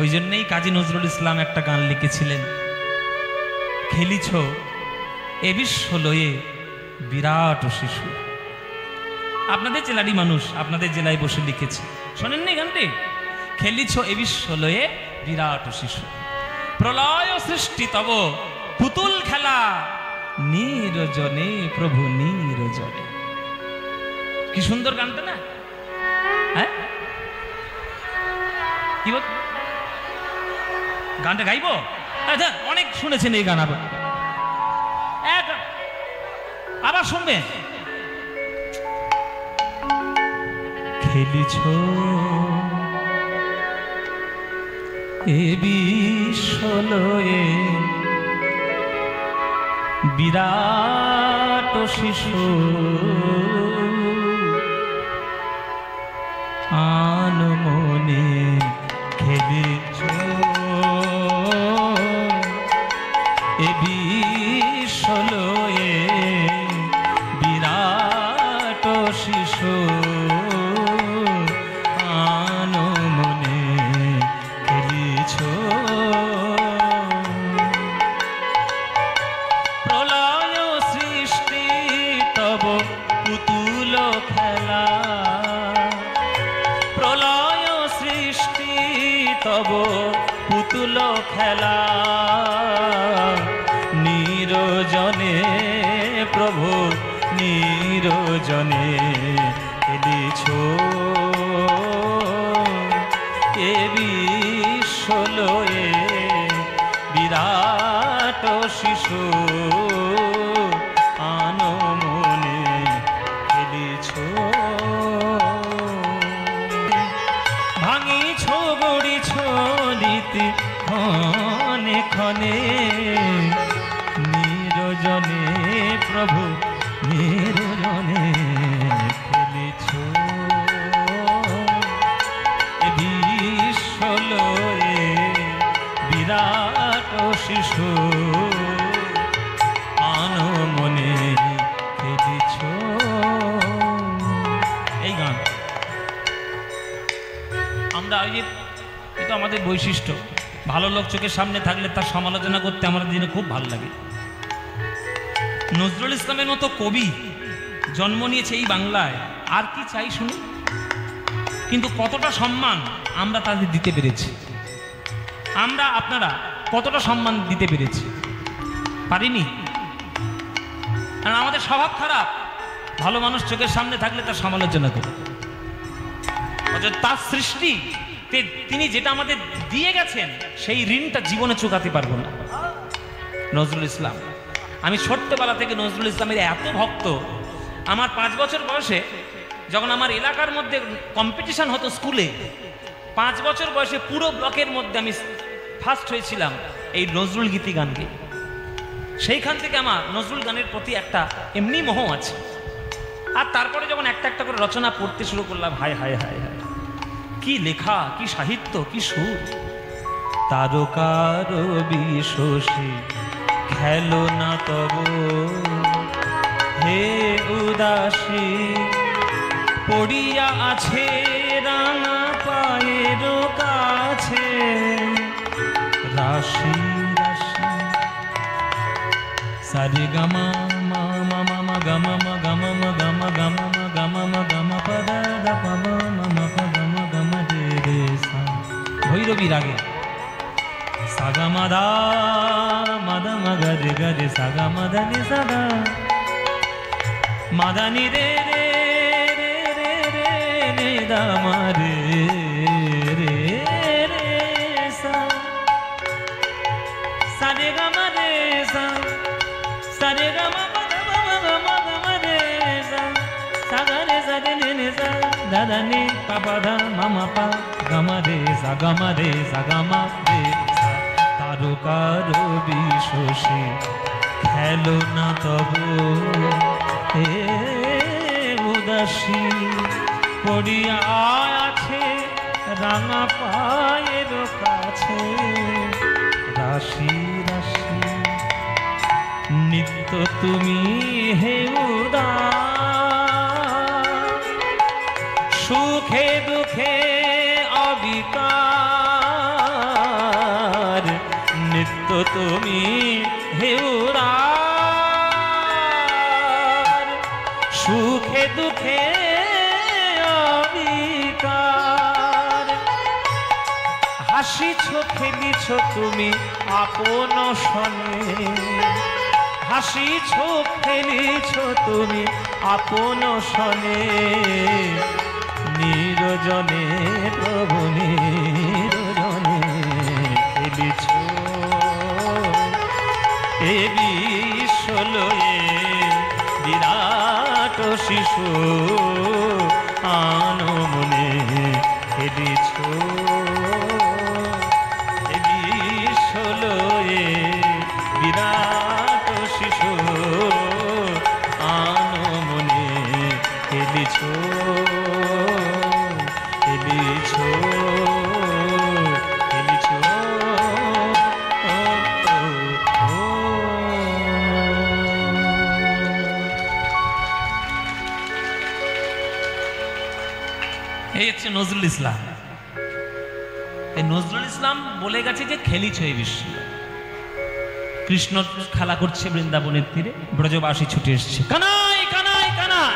ওই জন্যই কাজী নজরুল ইসলাম একটা গান লিখেছিলেন, খেলিছ এ বিশ্ব লয়ে বিরাট শিশু। আপনাদের জেলারই মানুষ, আপনাদের জেলায় বসে লিখেছে, শোনেননি গানটি? খেলিছ এ বিশ্ব লয়ে বিরাট শিশু, প্রলয় সৃষ্টি তব পুতুল খেলা, নিরজনে প্রভু নিরজনে। কি সুন্দর গানটা না? হ্যাঁ, কি বল, গানটা গাইবো? আচ্ছা, অনেক শুনেছেন এই গান, আবার শুনবেন। খেলিছ এ বিশ্ব লয়ে বিরাট শিশু, আনমনে খেলিছ এ বিশ্ব লয়ে বিরাট শিশু, আনমনে খেলিছ প্রলয় সৃষ্টি তব পুতুল খেলা, প্রলয় সৃষ্টি তব পুতুল খেলা, নিরজনে প্রভু নিরজনে খেলিছ এ বিশ্ব লয়ে বিরাট শিশু, আনমনে খেলিছ। ভাঙিছ গড়িছ নিরজনে নিরজনে প্রভু নিরজনে খেলেছ এ বিশ্বলয়ে বিরাট শিশু আনমনে খেলেছ। এই গান আমরা এটা আমাদের বৈশিষ্ট্য। ভালো লোক চোখের সামনে থাকলে তার সমালোচনা করতে আমাদের দিনে খুব ভালো লাগে। নজরুল ইসলামের মতো কবি জন্ম নিয়েছে এই বাংলায়, আর কি চাই শুনি। কিন্তু কতটা সম্মান আমরা তাদের দিতে পেরেছি, আমরা আপনারা কতটা সম্মান দিতে পেরেছি, পারিনি। কারণ আমাদের স্বভাব খারাপ, ভালো মানুষ চোখের সামনে থাকলে তার সমালোচনা করে। তার সৃষ্টি তিনি যেটা আমাদের দিয়ে গেছেন সেই ঋণটা জীবনে চুকাতে পারবো না। নজরুল ইসলাম, আমি ছোট্টবেলা থেকে নজরুল ইসলামের এত ভক্ত। আমার 5 বছর বয়সে যখন আমার এলাকার মধ্যে কম্পিটিশন হতো স্কুলে, 5 বছর বয়সে পুরো ব্লকের মধ্যে আমি ফার্স্ট হয়েছিলাম এই নজরুল গীতি গানকে। সেইখান থেকে আমার নজরুল গানের প্রতি একটা এমনি মোহ আছে। আর তারপরে যখন একটা একটা করে রচনা পড়তে শুরু করলাম, হায় হায় হায় হায়, কি লেখা, কি সাহিত্য, কি সুর। তারকার বিশোষী খেলো না তব হে উদাসী, পড়িয়া আছে রাঙা পায়ের কাছে রাশি রাশি। সারে গামা মা মা মা গামা মা গামা মা গামা গামা মা গামা মা গামা পদা দা পা মা মা পা গামা গামা রে রে সা। ভৈরবী রাগে সাগা মাদা মাদা মাগা রে গা রে সাগা মাদা নি সাগা মাদানি রে রে রে রে রে নে দা মা রে রে রে সা। সারে গা মা রে সা, সারে গা মা পা গা মা গা মা গা মা রে সা, সাগা রে সা রে নে নে সা দাদা নে পা পা ধা মা মা পা গা মা রে সা গা মা রে সা গা মা রে সা। তারকার বিশোষী খেলো না তব হে উদাসী, পড়িয়া আছে রাঙা পায়ের কাছে রাশি রাশি। নিত্য তুমি হে উদাস, সুখে দুঃখে অবিকার। নিত্য তুমি হে উদার, সুখে দুঃখে অবিকার। হাসিছ খেলিছ তুমি আপন সনে, হাসিছ খেলিছ তুমি আপন সনে। নিরজনে প্রভু নিরজনে খেলিছ এ বিশ্বলয়ে বিরাট শিশু আনমনে খেলিছ এ বিশ্বলয়ে বিরাট শিশু আনমনে খেলিছ খেলিছ খেলিছ। এই হচ্ছে নজরুল ইসলাম। এই নজরুল ইসলাম বলে গেছে যে খেলিছ এই বিশ্ব। কৃষ্ণ খেলা করছে বৃন্দাবনের তীরে, ব্রজবাসী ছুটে এসছে, কানাই কানাই কানাই।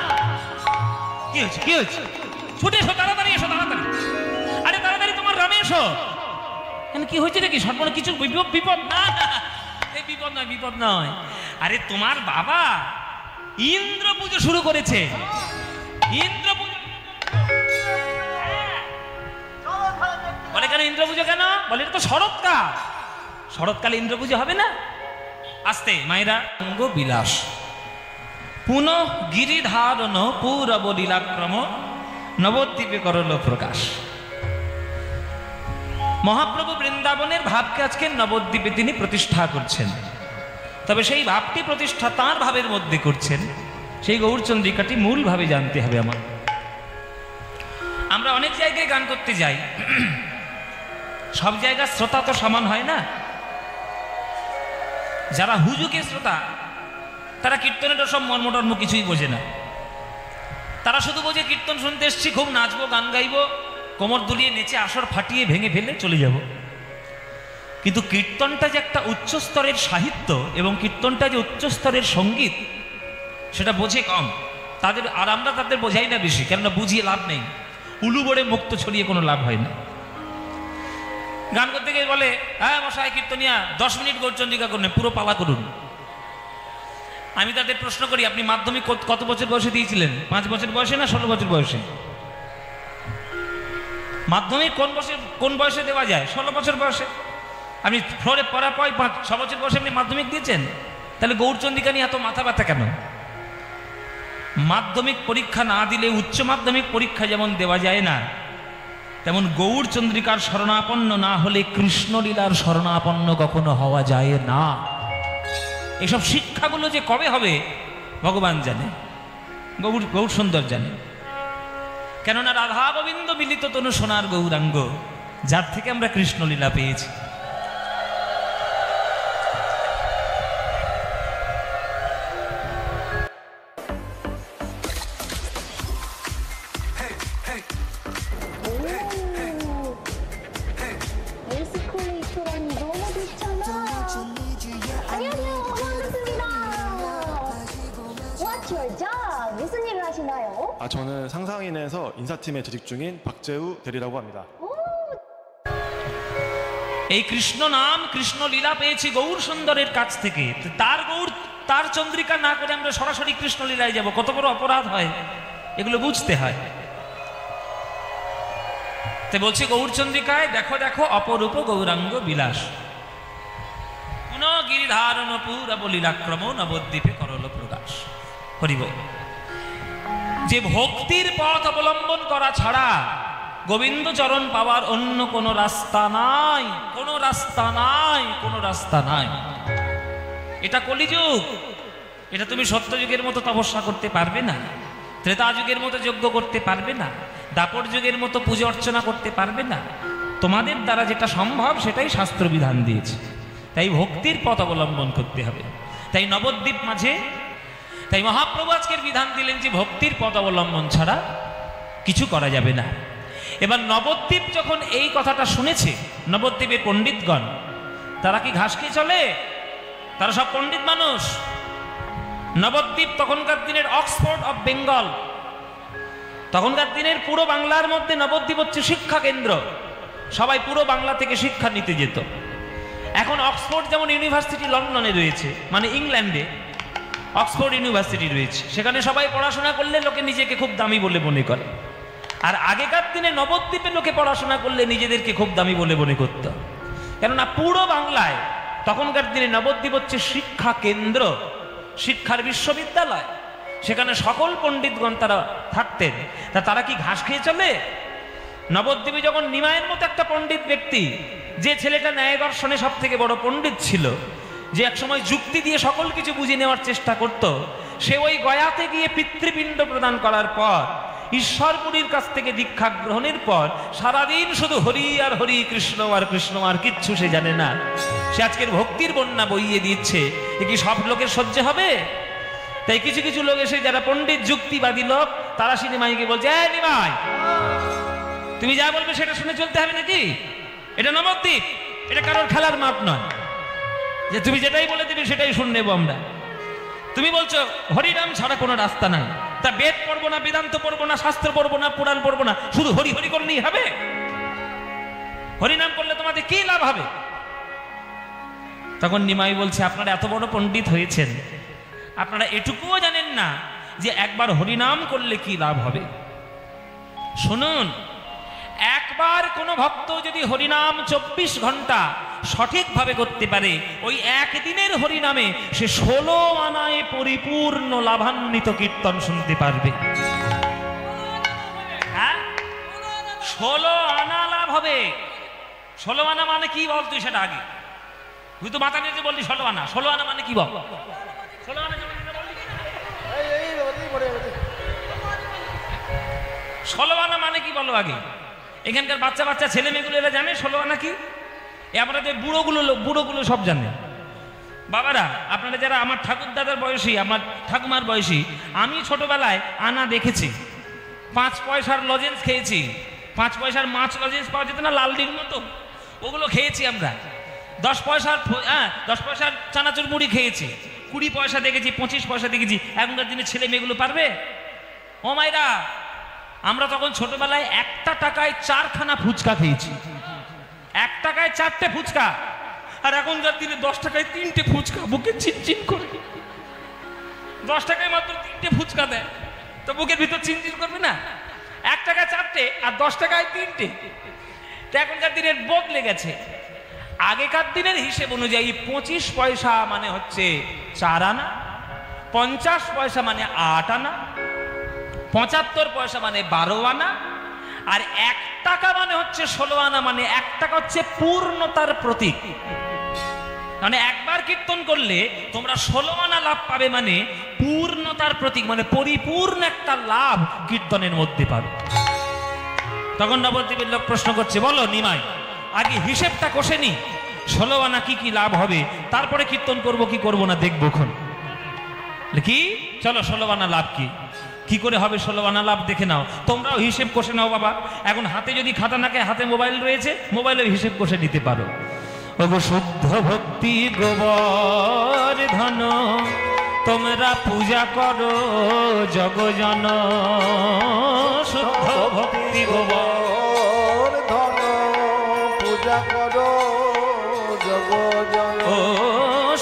কি হয়েছে কি হয়েছে? ছুটে এসো, তাড়াতাড়ি এসো তাড়াতাড়ি। আরে তাড়াতাড়ি তোমার রামে এসো। কেন কি হয়েছে নাকি? সর্বনা কিছু বিপদ? না এই বিপদ নয়, বিপদ নয়। আরে তোমার বাবা ইন্দ্র পুজো শুরু করেছে। ইন্দ্র পুজো বলে কেন? ইন্দ্র পুজো কেন বলে? এটা তো শরৎকাল, শরৎকালে ইন্দ্র পুজো হবে না? আস্তে মায়েরা। অঙ্গ বিলাস পুনঃ গিরিধারণ পূরব লীলাক্রম নবদ্বীপে করল প্রকাশ। মহাপ্রভু বৃন্দাবনের ভাবকে আজকে নবদ্বীপে তিনি প্রতিষ্ঠা করছেন। তবে সেই ভাবটি প্রতিষ্ঠা তাঁর ভাবের মধ্যে করছেন, সেই গৌরচন্দ্রিকাটি মূল ভাবে জানতে হবে আমার। আমরা অনেক জায়গায় গান করতে যাই, সব জায়গার শ্রোতা তো সমান হয় না। যারা হুজুকে শ্রোতা তারা কীর্তনের সব মর্মটর্ম কিছুই বোঝে না। তারা শুধু বোঝে কীর্তন শুনতে এসছি, খুব নাচবো, গান গাইবো, কোমর দুলিয়ে নেচে আসর ফাটিয়ে ভেঙে ফেলে চলে যাব। কিন্তু কীর্তনটা যে একটা উচ্চ স্তরের সাহিত্য এবং কীর্তনটা যে উচ্চ স্তরের সঙ্গীত, সেটা বোঝে কম তাদের। আর আমরা তাদের বোঝাই না বেশি, কেননা বুঝিয়ে লাভ নেই। উলু বড়ে মুক্ত ছড়িয়ে কোনো লাভ হয় না। গান করতে গিয়ে বলে, হ্যাঁ মশাই কীর্তনিয়া 10 মিনিট গৌরচন্দ্রিকা করুন, পুরো পালা করুন। আমি তাদের প্রশ্ন করি, আপনি মাধ্যমিক কত বছর বয়সে দিয়েছিলেন? 5 বছর বয়সে না 16 বছর বয়সে? মাধ্যমিক কোন বয়সে দেওয়া যায়? 16 বছর বয়সে। আপনি ফ্লোরে পড়া পয় 5-6 বছর বয়সে আপনি মাধ্যমিক দিয়েছেন, তাহলে গৌরচন্দ্রিকা নিয়ে এত মাথা ব্যথা কেন? মাধ্যমিক পরীক্ষা না দিলে উচ্চ মাধ্যমিক পরীক্ষা যেমন দেওয়া যায় না, তেমন গৌরচন্দ্রিকার শরণাপন্ন না হলে কৃষ্ণলীলার শরণাপন্ন কখনো হওয়া যায় না। এসব শিক্ষাগুলো যে কবে হবে ভগবান জানে, গৌর সুন্দর জানে। কেননা রাধা গোবিন্দ মিলিত তনু সোনার গৌরাঙ্গ, যার থেকে আমরা কৃষ্ণলীলা পেয়েছি। 저는 상상인에서 인사팀에 재직 중인 박재우 대리라고 합니다. এই কৃষ্ণ নাম কৃষ্ণ লীলা পেয়েছি গৌর সুন্দরের কাছ থেকে। তার চন্দ্রিকা না করে আমরা সরাসরি কৃষ্ণ লীলায় যাব, কত বড় অপরাধ হয়, এগুলো বুঝতে হয়। তাই বলছি গৌর চন্দ্রিকায় দেখো দেখো অপরূপ গৌরাঙ্গ বিলাস, পুন গিরিধারণ পুরা বলিলাক্রম নবদ্বীপে করল প্রকাশ। হরিব। যে ভক্তির পথ অবলম্বন করা ছাড়া গোবিন্দ চরণ পাওয়ার অন্য কোনো রাস্তা নাই, কোনো রাস্তা নাই, কোনো রাস্তা নাই। এটা কলিযুগ। এটা তুমি সত্যযুগের মতো তপস্যা করতে পারবে না, ত্রেতা যুগের মতো যজ্ঞ করতে পারবে না, দাপর যুগের মতো পুজো অর্চনা করতে পারবে না। তোমাদের দ্বারা যেটা সম্ভব সেটাই শাস্ত্র বিধান দিয়েছে। তাই ভক্তির পথ অবলম্বন করতে হবে। তাই নবদ্বীপ মাঝে, তাই মহাপ্রভু আজকের বিধান দিলেন যে ভক্তির পথ অবলম্বন ছাড়া কিছু করা যাবে না। এবার নবদ্বীপ যখন এই কথাটা শুনেছে, নবদ্বীপের পণ্ডিতগণ, তারা কি ঘাস খেয়ে চলে? তারা সব পণ্ডিত মানুষ। নবদ্বীপ তখনকার দিনের অক্সফোর্ড অফ বেঙ্গল। তখনকার দিনের পুরো বাংলার মধ্যে নবদ্বীপ হচ্ছে শিক্ষা কেন্দ্র। সবাই পুরো বাংলা থেকে শিক্ষা নিতে যেত। এখন অক্সফোর্ড যেমন ইউনিভার্সিটি লন্ডনে রয়েছে, মানে ইংল্যান্ডে অক্সফোর্ড ইউনিভার্সিটি রয়েছে, সেখানে সবাই পড়াশোনা করলে লোকে নিজেকে খুব দামি বলে মনে করে। আর আগেকার দিনে নবদ্বীপে লোকে পড়াশোনা করলে নিজেদেরকে খুব দামি বলে মনে করত। কেননা পুরো বাংলায় তখনকার দিনে নবদ্বীপ হচ্ছে শিক্ষা কেন্দ্র, শিক্ষার বিশ্ববিদ্যালয়। সেখানে সকল পণ্ডিতগণ তারা থাকতেন। তারা কি ঘাস খেয়ে চলে? নবদ্বীপে যখন নিমায়ের মতো একটা পণ্ডিত ব্যক্তি, যে ছেলেটা ন্যায় দর্শনে সব থেকে বড় পণ্ডিত ছিল, যে একসময় যুক্তি দিয়ে সকল কিছু বুঝে নেওয়ার চেষ্টা করত, সে ওই গয়াতে গিয়ে পিতৃপিণ্ড প্রদান করার পর, ঈশ্বরপুরীর কাছ থেকে দীক্ষা গ্রহণের পর সারাদিন শুধু হরি আর হরি, কৃষ্ণ আর কৃষ্ণ, আর কিচ্ছু সে জানে না। সে আজকের ভক্তির বন্যা বইয়ে দিচ্ছে। এ কি সব লোকের সহ্য হবে? তাই কিছু কিছু লোক এসে, যারা পণ্ডিত যুক্তিবাদী লোক, তারা সে নিমাইকে বলছে, নিমাই তুমি যা বলবে সেটা শুনে চলতে হবে নাকি? এটা নবদ্বীপ, এটা কারোর খেলার মাপ নয় যে তুমি যেটাই বলে দিবে সেটাই শুনে নেবো আমরা। তুমি বলছো হরিনাম ছাড়া কোনো রাস্তা নাই, তা বেদ পড়বো না, বেদান্ত পড়বো না, শাস্ত্র পড়বো না, পুরাণ পড়বো না, শুধু হরি হরি করলেই হবে? হরিনাম করলে তোমাদের কি লাভ হবে? তখন নিমাই বলছে, আপনারা এত বড় পণ্ডিত হয়েছেন, আপনারা এটুকুও জানেন না যে একবার হরিনাম করলে কি লাভ হবে। শুনুন, একবার কোনো ভক্ত যদি হরিনাম 24 ঘন্টা সঠিকভাবে করতে পারে, ওই একদিনের হরিনামে সে 16 আনায় পরিপূর্ণ লাভান্বিত কীর্তন শুনতে পারবে। হ্যাঁ, 16 আনা লাভ হবে। 16 আনা মানে কি বল তুই সেটা আগে, তুই তো মাথা নিয়ে বললি 16 আনা। 16 আনা মানে কি বল? 16 আনা যেমন বললি, 16 আনা মানে কি বলো আগে? এখানকার বাচ্চা বাচ্চা ছেলে মেয়েগুলো এরা জানে 16 আনা কি? আপনাদের বুড়োগুলো সব জানে। বাবারা, আপনারা যারা আমার ঠাকুর দাদার বয়সী, আমার ঠাকুমার বয়সী, আমি ছোটবেলায় আনা দেখেছি। 5 পয়সার লজেন্স খেয়েছি। 5 পয়সার মাছ লজেন্স পাওয়া যেত না লালডির মতো, ওগুলো খেয়েছি আমরা। 10 পয়সার চানাচুর মুড়ি খেয়েছি। 20 পয়সা দেখেছি, 25 পয়সা দেখেছি। এখনকার দিনে ছেলে মেয়েগুলো পারবে? ও মাইরা, আমরা তখন ছোটবেলায় 1 টাকায় 4খানা ফুচকা খেয়েছি। 1 টাকায় 4টে ফুচকা। আর এখনকার দিনে 10 টাকায় 3টে ফুচকা, বুকে চিনচিন করে। 10 টাকায় মাত্র 3টে ফুচকা দেয়, তো বুকের ভিতর চিনচিন করবে না? 1 টাকায় 4টে আর 10 টাকায় 3টে। তো এখনকার দিনের বদলে গেছে। আগেকার দিনের হিসেব অনুযায়ী 25 পয়সা মানে হচ্ছে 4 আনা, 50 পয়সা মানে 8 আনা, 75 পয়সা মানে 12 আনা, আর 1 টাকা মানে হচ্ছে 16 আনা। মানে 1 টাকা হচ্ছে পূর্ণতার প্রতীক। মানে একবার কীর্তন করলে তোমরা 16 আনা লাভ পাবে, মানে পূর্ণতার প্রতীক, মানে পরিপূর্ণ একটা লাভ কীর্তনের মধ্যে পাবে। তখন নবদ্বীপের লোক প্রশ্ন করছে, বলো নিমাই, আগে হিসেবটা কষে নি, 16 আনা কি কি লাভ হবে, তারপরে কীর্তন করব কি করব না দেখবো। কি চলো 16 আনা লাভ কি করে হবে? 16 আনা লাভ দেখে নাও, তোমরাও হিসেব কষে নাও বাবা। এখন হাতে যদি খাতা নাকে, হাতে মোবাইল রয়েছে, মোবাইলে হিসেব কষে নিতে পারো। ওগো শুদ্ধ ভক্তি গোবর্ধন, তোমরা পূজা করো জগজন। শুদ্ধ ভক্তি গোবর্ধন, পূজা করো জগজন। ও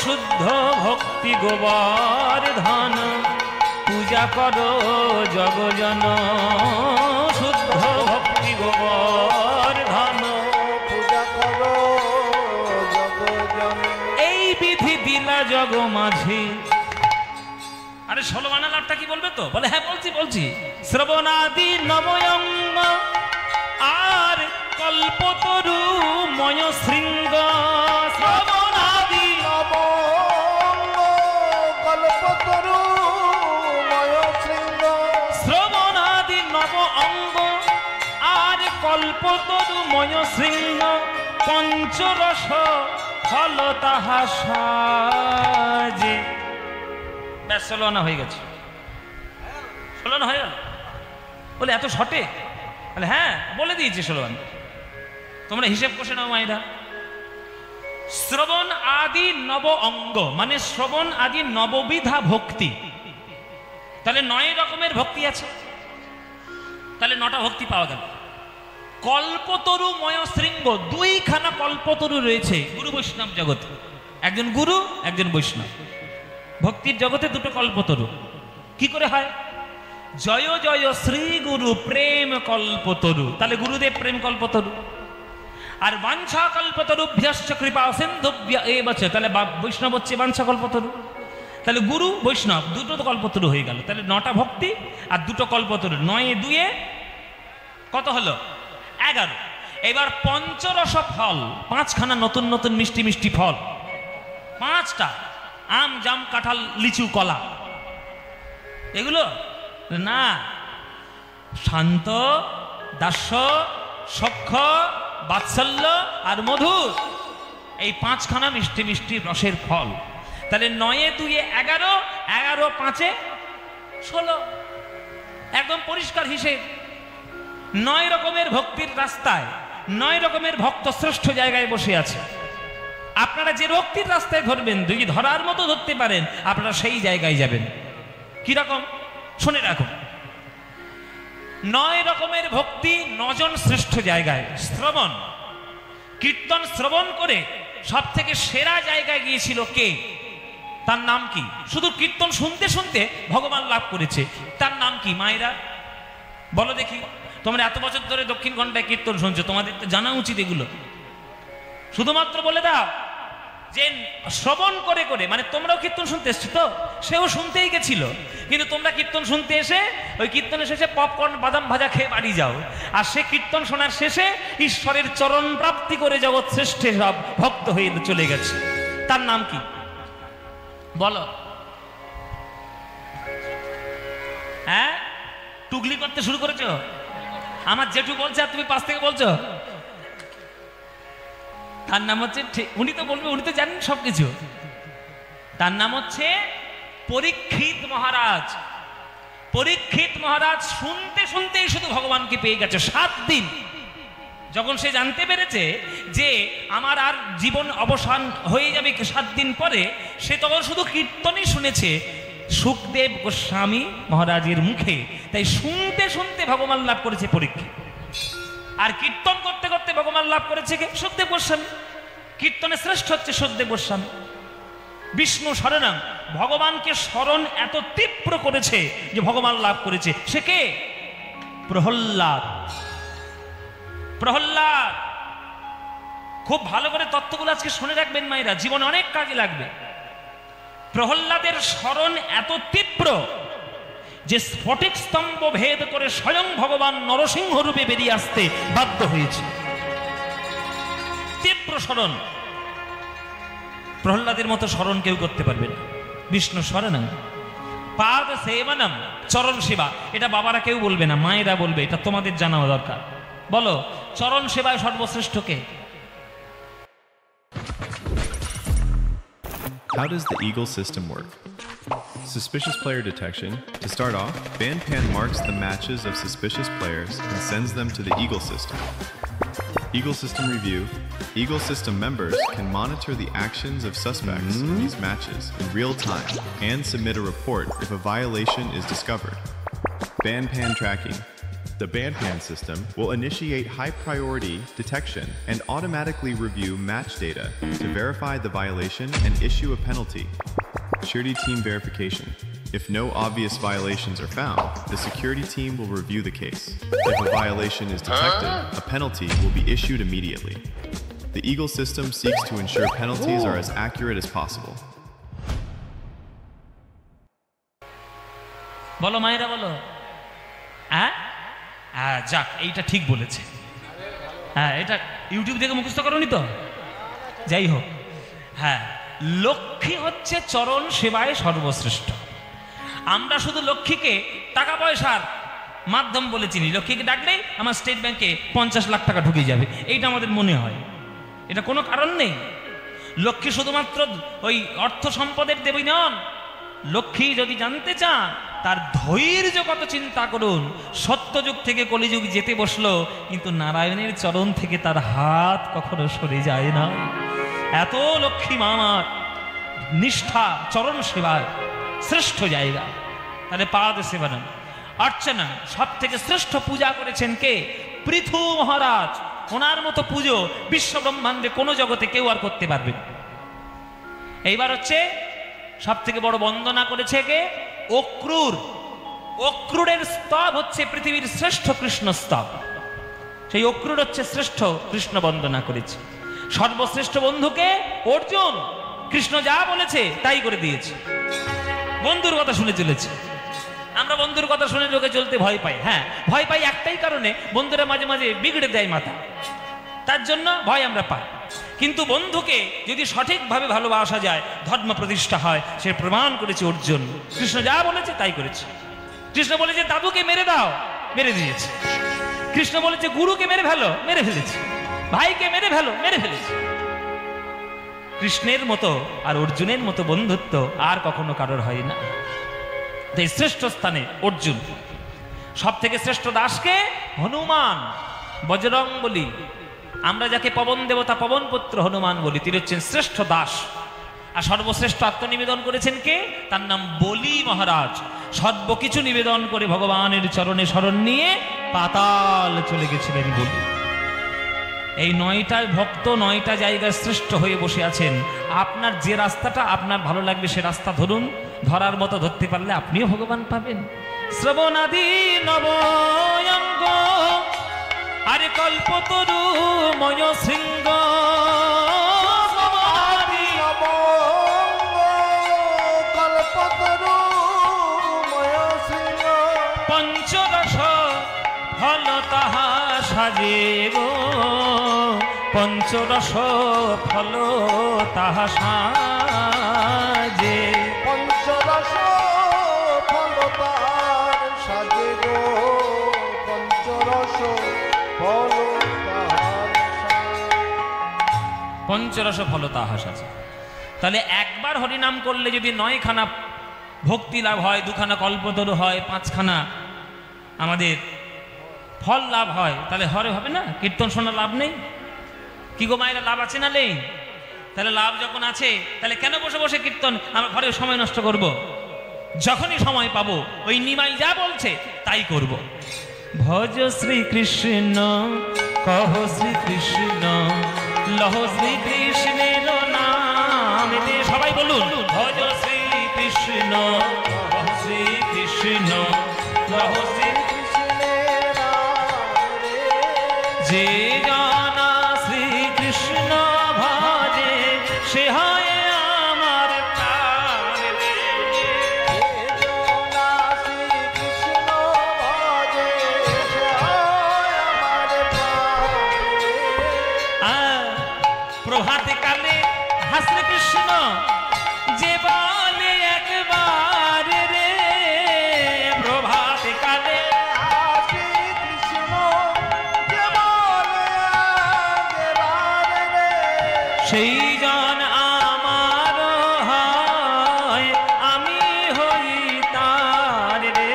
শুদ্ধ ভক্তি গোবর্ধন, পূজা করো জগজন। শুদ্ধ ভক্তি গোবর্ধন, পূজা করো জগজন। এই বিধি দিলা জগ মাঝি। আরে 16 আনা লাভটা কি বলবে তো? বলে হ্যাঁ বলছি। শ্রবণাদি নবয়ঙ্গ আর কল্পতরু ময় শৃঙ্গ। শ্রবণাদি নবয়ঙ্গ কল্পতরু ময় শৃঙ্গ। শ্রবণাদি নব অঙ্গ আর কল্পতরু ময় শৃঙ্গ। পঞ্চরস ফল তাহা সাজে। ব্যাস 16 আনা হয়ে গেছে। 16 আনা হয়ে গেল। বলে এত শর্টে? বলে হ্যাঁ বলে দিয়েছি 16 আনা। তোমরা হিসেব কষে নাও মায়েরা। শ্রবণ আদি নব অঙ্গ মানে শ্রবণ আদি নববিধা ভক্তি। তাহলে 9 রকমের ভক্তি আছে, তাহলে 9টা ভক্তি পাওয়া গেল। কল্পতরু ময় শৃঙ্গ, 2খানা কল্পতরু রয়েছে গুরু বৈষ্ণব জগতে। একজন গুরু, একজন বৈষ্ণব। ভক্তির জগতে 2টো কল্পতরু। কি করে হয়? জয় জয় শ্রী গুরু প্রেম কল্পতরু, তাহলে গুরুদেব প্রেম কল্পতরু। আর বাঞ্ছা কল্পতরুভ্যশ্চ কৃপা সিন্ধুভ্য এব চ, তাহলে বৈষ্ণব হচ্ছে বাঞ্ছা কল্পতরু। তাহলে গুরু বৈষ্ণব 2টো তো কল্পতরু হয়ে গেল। তাহলে 9টা ভক্তি আর 2টো কল্পতরু, 9 2 কত হলো? 11। এবার পঞ্চরস ফল, 5খানা নতুন নতুন মিষ্টি মিষ্টি ফল, 5টা আম জাম কাঁঠাল লিচু কলা। এগুলো না, শান্ত দাস্য সখ্য বাৎসল্য আর মধুর, এই 5খানা মিষ্টি মিষ্টি রসের ফল। তাহলে 9 2 11, 11 5 16, একদম পরিষ্কার হিসেব। 9 রকমের ভক্তির রাস্তায় 9 রকমের ভক্ত শ্রেষ্ঠ জায়গায় বসে আছে। আপনারা যে ভক্তির রাস্তায় ধরবেন, যদি ধরার মতো ধরতে পারেন, আপনারা সেই জায়গায় যাবেন। কি রকম শুনে রাখুন। 9 রকমের ভক্তি 9 জন শ্রেষ্ঠ জায়গায়। শ্রবণ কীর্তন শ্রবণ করে সব থেকে সেরা জায়গায় গিয়েছিল কে? তার নাম কি? শুধু কীর্তন শুনতে শুনতে ভগবান লাভ করেছে, তার নাম কি মায়েরা? বলো দেখি। তোমরা এত বছর ধরে দক্ষিণ ঘণ্টায় কীর্তন শুনছো, তোমাদের তো জানা উচিত এগুলো। শুধুমাত্র বলে দাও যে শ্রবণ করে করে, মানে তোমরাও কীর্তন শুনতে এসছো তো, সেও শুনতেই গেছিল, কিন্তু তোমরা কীর্তন শুনতে এসে ওই কীর্তনের শেষে পপকর্ন বাদাম ভাজা খেয়ে বাড়ি যাও, আর সে কীর্তন শোনার শেষে ঈশ্বরের চরণ প্রাপ্তি করে জগৎ শ্রেষ্ঠে সব ভক্ত হয়ে চলে গেছে। তার নাম কি বলো? হ্যাঁ, টুগলি করতে শুরু করেছো? আমার জেঠু বলছে আর তুমি পাশ থেকে বলছো। তার নাম হচ্ছে, উনি তো বলবে, উনি তো জানেন সবকিছু। তার নাম হচ্ছে পরীক্ষিত মহারাজ। পরীক্ষিত মহারাজ শুনতে শুনতেই শুধু ভগবানকে পেয়ে গেছে 7 দিন। যখন সে জানতে পেরেছে যে আমার আর জীবন অবসান হয়ে যাবে 7 দিন পরে, সে তখন শুধু কীর্তনই শুনেছে সুখদেব গোস্বামী মহারাজের মুখে। তাই শুনতে শুনতে ভগবান লাভ করেছে পরীক্ষিত, আর কীর্তন করতে করতে ভগবান লাভ করেছে কে? সুখদেব গোস্বামী। কীর্তনে শ্রেষ্ঠ হচ্ছে সুখদেব গোস্বামী। বিষ্ণু শরণং, ভগবানকে স্মরণ এত তীব্র করেছে যে ভগবান লাভ করেছে। সে কে? প্রহ্লাদ। প্রহ্লাদ, খুব ভালো করে তত্ত্বগুলো আজকে শুনে রাখবেন মায়েরা, জীবনে অনেক কাজে লাগবে। প্রহ্লাদের স্মরণ এত তীব্র যে স্ফটিক স্তম্ভ ভেদ করে স্বয়ং ভগবান নরসিংহ রূপে বেরিয়ে আসতে বাধ্য হয়েছে। তীব্র স্মরণ, প্রহ্লাদের মতো স্মরণ কেউ করতে পারবে না। বিষ্ণু স্মরণং পাদ সেবনম, চরণ সেবা। এটা বাবারা কেউ বলবে না, মায়েরা বলবে, এটা তোমাদের জানা দরকার। বলো, চরণ সেবায় সর্বশ্রেষ্ঠ কে? How does the Eagle system work? Suspicious player detection. To start off, BandPan marks the matches of suspicious players and sends them to the Eagle system. Eagle system review. Eagle system members can monitor the actions of suspects in these matches in real time and submit a report if a violation is discovered. BandPan tracking. The BandPan system will initiate high-priority detection and automatically review match data to verify the violation and issue a penalty. Security team verification. If no obvious violations are found, the security team will review the case. If a violation is detected, a penalty will be issued immediately. The Eagle system seeks to ensure penalties are as accurate as possible. বলো মায়েরা, বলো। হ্যাঁ, যাক, এইটা ঠিক বলেছে। হ্যাঁ, এটা ইউটিউব থেকে মুখস্থ করোনি তো? যাই হোক, হ্যাঁ, লক্ষ্মী হচ্ছে চরণ সেবায় সর্বশ্রেষ্ঠ। আমরা শুধু লক্ষ্মীকে টাকা পয়সার মাধ্যম বলে চিনি। লক্ষ্মীকে ডাকলেই আমার স্টেট ব্যাংকে 50 লাখ টাকা ঢুকে যাবে, এইটা আমাদের মনে হয়। এটা কোনো কারণ নেই। লক্ষ্মী শুধুমাত্র ওই অর্থ সম্পদের দেবী নন। লক্ষ্মী যদি জানতে চান তার ধৈর্য কত, চিন্তা করুন। সত্যযুগ থেকে কলিযুগ যেতে বসলো, কিন্তু নারায়ণের চরণ থেকে তার হাত কখনো সরে যায় না। এত লক্ষ্মী মা আমার নিষ্ঠা চরণ সেবায় শ্রেষ্ঠ জায়গা। তাহলে পাদ সেবনম। অর্চনা, সব থেকে শ্রেষ্ঠ পূজা করেছেন কে? পৃথু মহারাজ। ওনার মতো পুজো বিশ্ব ব্রহ্মাণ্ডে কোনো জগতে কেউ আর করতে পারবে না। এইবার হচ্ছে সব থেকে বড় বন্দনা করেছে কে? অক্রুর। অক্রুরের স্তব হচ্ছে পৃথিবীর শ্রেষ্ঠ কৃষ্ণ স্তব। সেই অক্রুর হচ্ছে শ্রেষ্ঠ কৃষ্ণ বন্দনা করেছে। সর্বশ্রেষ্ঠ বন্ধুকে অর্জুন। কৃষ্ণ যা বলেছে তাই করে দিয়েছে, বন্ধুর কথা শুনে চলেছে। আমরা বন্ধুর কথা শুনে লোকে চলতে ভয় পাই। হ্যাঁ, ভয় পাই একটাই কারণে, বন্ধুরা মাঝে মাঝে বিগড়ে দেয় মাথা, তার জন্য ভয় আমরা পাই। কিন্তু বন্ধুকে যদি সঠিকভাবে ভালোবাসা যায়, ধর্ম প্রতিষ্ঠা হয়। সে প্রমাণ করেছে অর্জুন। কৃষ্ণ যা বলেছে তাই করেছে। কৃষ্ণ বলেছে দাদুকে মেরে দাও, মেরে দিয়েছে। কৃষ্ণ বলেছে গুরুকে মেরে ফেলো, মেরে ফেলেছে। ভাইকে মেরে ফেলো, মেরে ফেলেছে। কৃষ্ণের মতো আর অর্জুনের মতো বন্ধুত্ব আর কখনো কারোর হয় না। তাই শ্রেষ্ঠ স্থানে অর্জুন। সব থেকে শ্রেষ্ঠ দাসকে? হনুমান, বজরং বলি। আমরা যাকে পবন দেবতা পবন পুত্র হনুমান বলি, তিনি হচ্ছেন শ্রেষ্ঠ দাস। আর সর্বশ্রেষ্ঠ আত্মনিবেদন করেছেন কে? তার নাম বলি মহারাজ। সর্বকিছু নিবেদন করে ভগবানের চরণে শরণ নিয়ে পাতাল চলে গেছিলেন বলি। এই 9টা ভক্ত 9টা জায়গায় শ্রেষ্ঠ হয়ে বসে আছেন। আপনার যে রাস্তাটা আপনার ভালো লাগবে সে রাস্তা ধরুন। ধরার মতো ধরতে পারলে আপনিও ভগবান পাবেন। শ্রবণাদি নবয়ঙ্গ আরে কল্পতরু ময় শৃঙ্গ। শ্রবণাদি সাজে গো পঞ্চরস ফল তাহা সাজে। পঞ্চরস ফল তার সাজে গো পঞ্চরস ফল তাহার সাজে। পঞ্চরস ফল তাহা সাজে। তাহলে একবার হরিনাম করলে যদি 9খানা ভক্তি লাভ হয়, 2খানা কল্পতরু হয়, 5খানা আমাদের ফল লাভ হয়, তাহলে হরে হবে না? কীর্তন শোনার লাভ নেই? কি গো মায়েরা, লাভ আছে না নেই? তাহলে লাভ যখন আছে তাহলে কেন বসে বসে কীর্তন আমরা ঘরে সময় নষ্ট করব? যখনই সময় পাবো ওই নিমাই যা বলছে তাই করব। ভজ শ্রীকৃষ্ণ কহ শ্রীকৃষ্ণ লহ শ্রীকৃষ্ণের নাম। সবাই বলুন, ভজ শ্রীকৃষ্ণ কহ শ্রীকৃষ্ণ লহ শ্রীকৃষ্ণের নাম। যে জানা শ্রীকৃষ্ণ ভজে সে হয় আমার প্রাণ। প্রভাতে কালে হাসরে কৃষ্ণ যে বলে একবার রে, প্রভাতে কালে সেই জন আমার হয় আমি হই তার রে,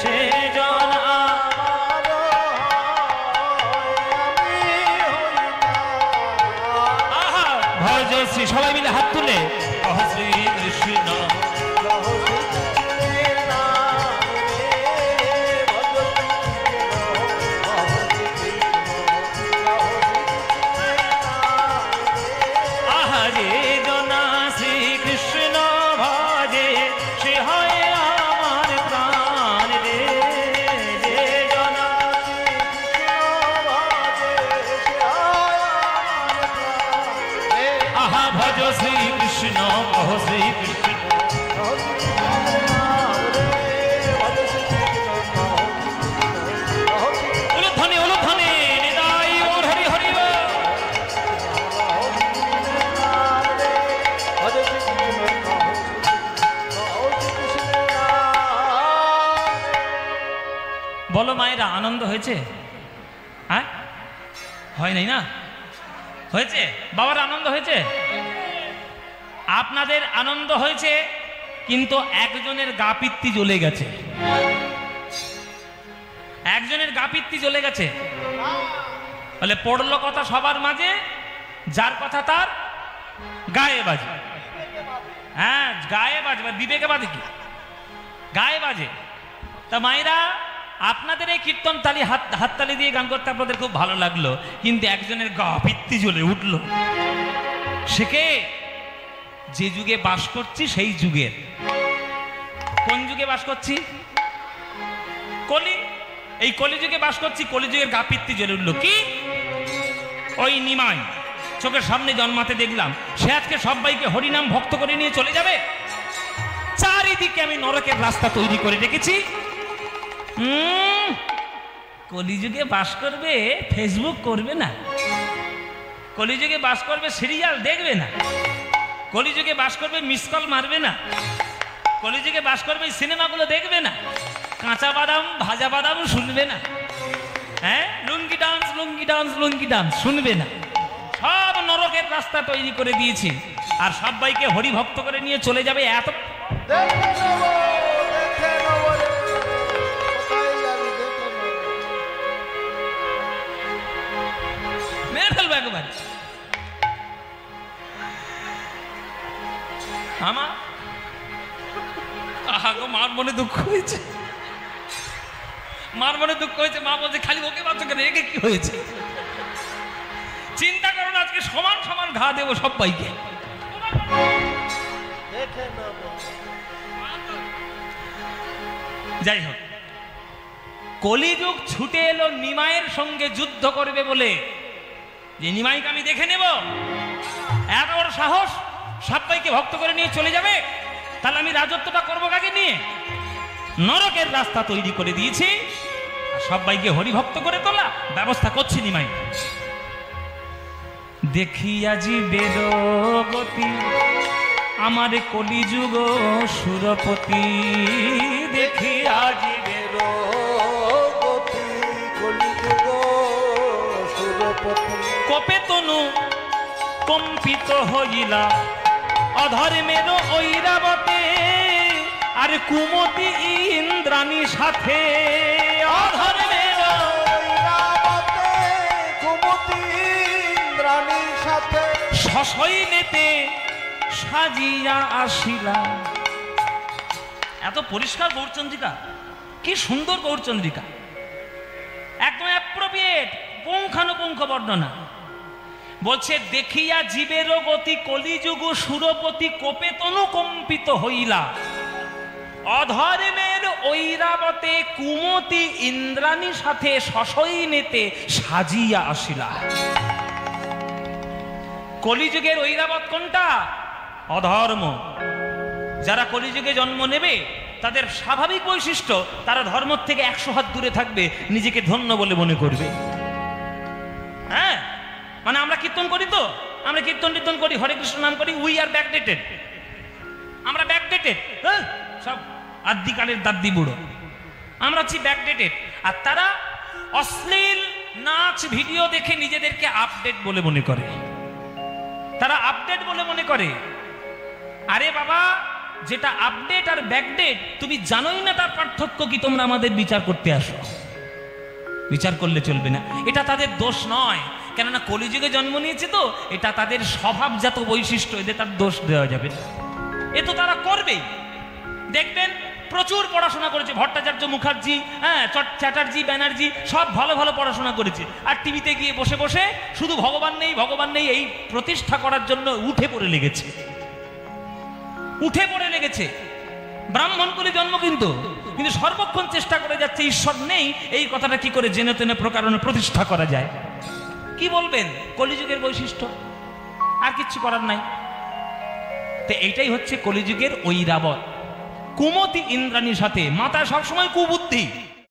সে জন আমার আহা ভজ শ্রী। সবাই মিলে হাত তুলে কহ শ্রী কৃষ্ণ শ্রীকৃষ্ণ কহ শ্রীকৃষ্ণ। উলুধ্বনি উলুধ্বনি নিতাই গৌর হরি হরি। বলো মায়েরা, আনন্দ হয়েছে? হ্যাঁ হয় নাই না? হয়েছে? বাবার আনন্দ হয়েছে? আপনাদের আনন্দ হয়েছে, কিন্তু একজনের গা পিত্তি জ্বলে গেছে। একজনের গা পিত্তি জ্বলে গেছে। বলে পড়লো কথা সবার মাঝে, যার কথা তার গায়ে বাজে। হ্যাঁ গায়ে বাজে, বিবেকে বাজে কি? গায়ে বাজে। তা মায়েরা, আপনাদের এই কীর্তন তালি হাততালি দিয়ে গান করতে আপনাদের খুব ভালো লাগলো, কিন্তু একজনের গা পিত্তি জ্বলে উঠলো। সে কে? যে যুগে বাস করছি সেই যুগের। কোন যুগে বাস করছি? কলি। এই কলিযুগে বাস করছি, কলিযুগের গা পিত্তি জ্বলে উঠলো। কি? ওই নিমাই চোখের সামনে জন্মাতে দেখলাম, সে আজকে সবাইকে হরিনাম ভক্ত করে নিয়ে চলে যাবে। চারিদিকে আমি নরকের রাস্তা তৈরি করে রেখেছি। কলিযুগে বাস করবে, ফেসবুক করবে না। কলিযুগে বাস করবে, সিরিয়াল দেখবে না। কলিযুগে বাস করবে, মিস কল মারবে না। কলিযুগে বাস করবে, সিনেমাগুলো দেখবে না। কাঁচা বাদাম ভাজা বাদাম শুনবে না। হ্যাঁ লুঙ্গি ডান্স লুঙ্গি ডান্স লুঙ্গি ডান্স শুনবে না। সব নরকের রাস্তা তৈরি করে দিয়েছি, আর সবাইকে হরি ভক্ত করে নিয়ে চলে যাবে। এত মেরে ফেলবো একবারে। আমার মার মনে দুঃখ হয়েছে, মার মনে দুঃখ হয়েছে। মা বলছে খালি ওকে বাচ্চা কেন, একে কি হয়েছে? চিন্তা করো না, আজকে সমান সমান ঘা দেবো সবাইকে। যাই হোক, কলিযুগ ছুটে এলো নিমাইয়ের সঙ্গে যুদ্ধ করবে বলে, যে নিমাইকে আমি দেখে নেব। এত বড় সাহস, সবাইকে ভক্ত করে নিয়ে চলে যাবে। তাহলে আমি রাজত্বটা করবো কাকে নিয়ে? নরকের রাস্তা তৈরি করে দিয়েছি, সবাইকে হরিভক্ত করে তোলা ব্যবস্থা করছি নিমাই। দেখিয়া জীবের গতি আমার কলিযুগ সুরপতি, দেখিয়া জীবের গতি কলিযুগ সুরপতি। কপে তনু কম্পিত হইলা অধর্মের ঐরাবতে, আর কুমতি ইন্দ্রাণী সাথে অধর্মের ঐরাবতে কুমতি ইন্দ্রাণীর সাথে সসৈন্যেতে সাজিয়া আসিলা। এত পরিষ্কার গৌরচন্দ্রিকা, কি সুন্দর গৌরচন্দ্রিকা, একদম অ্যাপ্রোপ্রিয়েট, পুঙ্খানুপুঙ্খ বর্ণনা। বলছে দেখিয়া জীবের গতি কলিযুগ সুরপতি, কোপে তনুকম্পিত হইলা অধর্মের ঐরাবতে, কুমতি ইন্দ্রাণী সাথে সসৈন্যেতে সাজিয়া আসিলা। কলিযুগের ঐরাবত কোনটা? অধর্ম। যারা কলিযুগে জন্ম নেবে তাদের স্বাভাবিক বৈশিষ্ট্য, তারা ধর্ম থেকে 100 হাত দূরে থাকবে, নিজেকে ধন্য বলে মনে করবে। হ্যাঁ, মানে আমরা কীর্তন করি তো, আমরা কীর্তন করি, হরে কৃষ্ণ নাম করি, উই আর ব্যাকডেটেড, আমরা ব্যাকডেটেড, হ্যাঁ সব আদিকালের দাদি বুড়ো, আমরা হচ্ছি ব্যাকডেটেড। আর তারা অশ্লীল নাচ ভিডিও দেখে নিজেদেরকে আপডেট বলে মনে করে, তারা আপডেট বলে মনে করে। আরে বাবা, যেটা আপডেট আর ব্যাকডেট তুমি জানোই না তার পার্থক্য কি, তোমরা আমাদের বিচার করতে আসো? বিচার করলে চলবে না, এটা তাদের দোষ নয়, কেননা কলিযুগে জন্ম নিয়েছে তো, এটা তাদের স্বভাবজাত বৈশিষ্ট্য, এদের তার দোষ দেওয়া যাবে না, এ তো তারা করবেই। দেখবেন প্রচুর পড়াশোনা করেছে ভট্টাচার্য, মুখার্জি, হ্যাঁ চ্যাটার্জি, ব্যানার্জি, সব ভালো ভালো পড়াশোনা করেছে, আর টিভিতে গিয়ে বসে বসে শুধু ভগবান নেই ভগবান নেই এই প্রতিষ্ঠা করার জন্য উঠে পড়ে লেগেছে, উঠে পড়ে লেগেছে। ব্রাহ্মণ কুলে জন্ম কিন্তু সর্বক্ষণ চেষ্টা করে যাচ্ছে ঈশ্বর নেই এই কথাটা কি করে জেনে তেনে প্রকারণে প্রতিষ্ঠা করা যায়। কি বলবেন, কলিযুগের বৈশিষ্ট্য, আর কিচ্ছু করার নাই। তো এইটাই হচ্ছে কলিযুগের ঐরাবত। কুমতি ইন্দ্রাণীর সাথে, মাথা সবসময় কুবুদ্ধি,